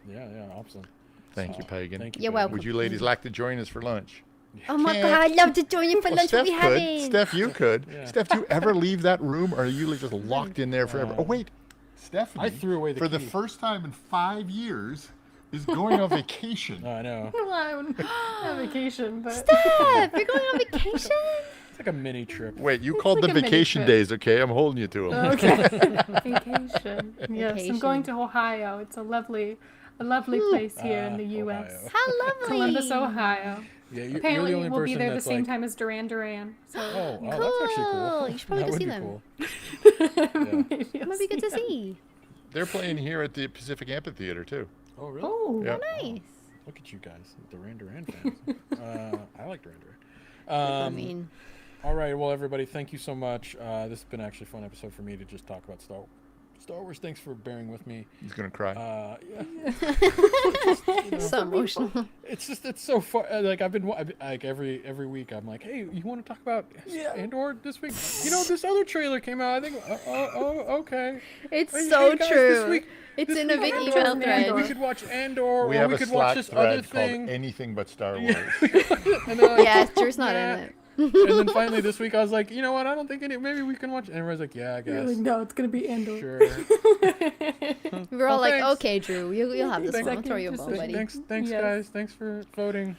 [SPEAKER 1] Yeah, awesome.
[SPEAKER 4] Thank you, Pagan.
[SPEAKER 1] Thank you.
[SPEAKER 2] You're
[SPEAKER 1] Pagan.
[SPEAKER 2] welcome.
[SPEAKER 4] Would you ladies like to join us for lunch?
[SPEAKER 2] Oh my
[SPEAKER 4] Can't.
[SPEAKER 2] god, I'd love to join you for
[SPEAKER 4] Well,
[SPEAKER 2] lunch. What
[SPEAKER 4] Steph
[SPEAKER 2] we
[SPEAKER 4] could.
[SPEAKER 2] having?
[SPEAKER 4] Steph, you could.
[SPEAKER 1] Yeah.
[SPEAKER 4] Steph, do you ever leave that room, or are you just locked in there forever? Oh wait, Stephanie.
[SPEAKER 1] I threw away the
[SPEAKER 4] for the
[SPEAKER 1] key.
[SPEAKER 4] first time in 5 years is going on vacation.
[SPEAKER 1] Oh, I know.
[SPEAKER 3] Alone on vacation, but
[SPEAKER 2] Steph, you're going on vacation?
[SPEAKER 1] like a mini trip.
[SPEAKER 4] Wait, you called
[SPEAKER 3] like
[SPEAKER 4] them
[SPEAKER 3] a mini
[SPEAKER 4] vacation
[SPEAKER 3] trip.
[SPEAKER 4] days, okay? I'm holding you to them.
[SPEAKER 3] Okay. Vacation. Yes,
[SPEAKER 2] Vacation.
[SPEAKER 3] I'm going to Ohio. It's a lovely place here in the U.S.
[SPEAKER 1] Ohio.
[SPEAKER 2] How lovely.
[SPEAKER 3] Columbus, Ohio.
[SPEAKER 1] Yeah, you're
[SPEAKER 3] Apparently,
[SPEAKER 1] the only
[SPEAKER 3] we'll be
[SPEAKER 1] person
[SPEAKER 3] there the
[SPEAKER 1] that's
[SPEAKER 3] same
[SPEAKER 1] like,
[SPEAKER 3] time as Duran Duran. So
[SPEAKER 1] Oh, that's actually cool.
[SPEAKER 2] Cool. You should probably
[SPEAKER 1] that
[SPEAKER 2] go
[SPEAKER 1] would
[SPEAKER 2] see
[SPEAKER 1] be
[SPEAKER 2] them.
[SPEAKER 1] cool.
[SPEAKER 3] maybe I'll
[SPEAKER 2] Might be good to
[SPEAKER 3] them.
[SPEAKER 2] see.
[SPEAKER 4] They're playing here at the Pacific Amphitheater too.
[SPEAKER 1] Oh, really?
[SPEAKER 3] Oh,
[SPEAKER 4] Yeah.
[SPEAKER 2] Nice.
[SPEAKER 1] Look at you guys, Duran Duran fans. I like Duran Duran.
[SPEAKER 2] I mean,
[SPEAKER 1] All right, well, everybody, thank you so much. This has been actually a fun episode for me to just talk about Star Wars. Thanks for bearing with me.
[SPEAKER 4] He's gonna cry.
[SPEAKER 1] Yeah.
[SPEAKER 2] so emotional.
[SPEAKER 1] It's so fun. Like I've been like every week. I'm like, hey, you want to talk about Andor this week? You know, this other trailer came out. I think. Okay.
[SPEAKER 2] It's
[SPEAKER 1] Hey,
[SPEAKER 2] so
[SPEAKER 1] hey, guys,
[SPEAKER 2] true. It's in a
[SPEAKER 1] week
[SPEAKER 2] big
[SPEAKER 1] we
[SPEAKER 2] email
[SPEAKER 1] could-
[SPEAKER 2] thread.
[SPEAKER 1] We could watch Andor,
[SPEAKER 4] we
[SPEAKER 1] or
[SPEAKER 4] have
[SPEAKER 1] we
[SPEAKER 4] a
[SPEAKER 1] could watch
[SPEAKER 4] Slack
[SPEAKER 1] this other
[SPEAKER 4] thread called
[SPEAKER 1] thing.
[SPEAKER 4] Anything But Star Wars.
[SPEAKER 1] And then, like,
[SPEAKER 2] Yeah, Drew's not in it.
[SPEAKER 1] and then finally this week I was like, you know what? I don't think maybe we can watch. And everyone's like, yeah, I
[SPEAKER 3] You're
[SPEAKER 1] guess.
[SPEAKER 3] like, no, it's gonna be Andor.
[SPEAKER 1] Sure.
[SPEAKER 2] We were all
[SPEAKER 1] Well,
[SPEAKER 2] like,
[SPEAKER 1] thanks.
[SPEAKER 2] okay, Drew, you'll have this
[SPEAKER 1] Thank-
[SPEAKER 2] one. I'll throw you a
[SPEAKER 3] Just
[SPEAKER 2] bone, buddy.
[SPEAKER 1] Thanks,
[SPEAKER 3] Yes.
[SPEAKER 1] guys. Thanks for voting.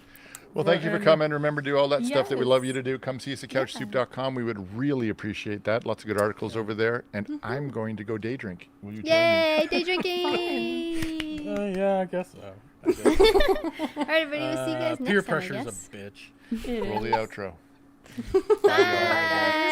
[SPEAKER 4] Well, thank you for
[SPEAKER 1] Andor.
[SPEAKER 4] coming. Remember, do all that stuff that we
[SPEAKER 3] Yes.
[SPEAKER 4] love you to do. Come see us at CouchSoup.com. We would really appreciate that. Lots of good articles over there. And I'm going to go day drink. Will you join me?
[SPEAKER 2] Yay, day drinking!
[SPEAKER 1] Yeah, I guess so.
[SPEAKER 2] All right, everybody, we'll see you guys next
[SPEAKER 1] Peer
[SPEAKER 2] time, I
[SPEAKER 1] pressure is
[SPEAKER 2] guess.
[SPEAKER 1] a bitch.
[SPEAKER 3] It
[SPEAKER 4] Roll
[SPEAKER 3] is.
[SPEAKER 4] the outro.
[SPEAKER 2] Bye.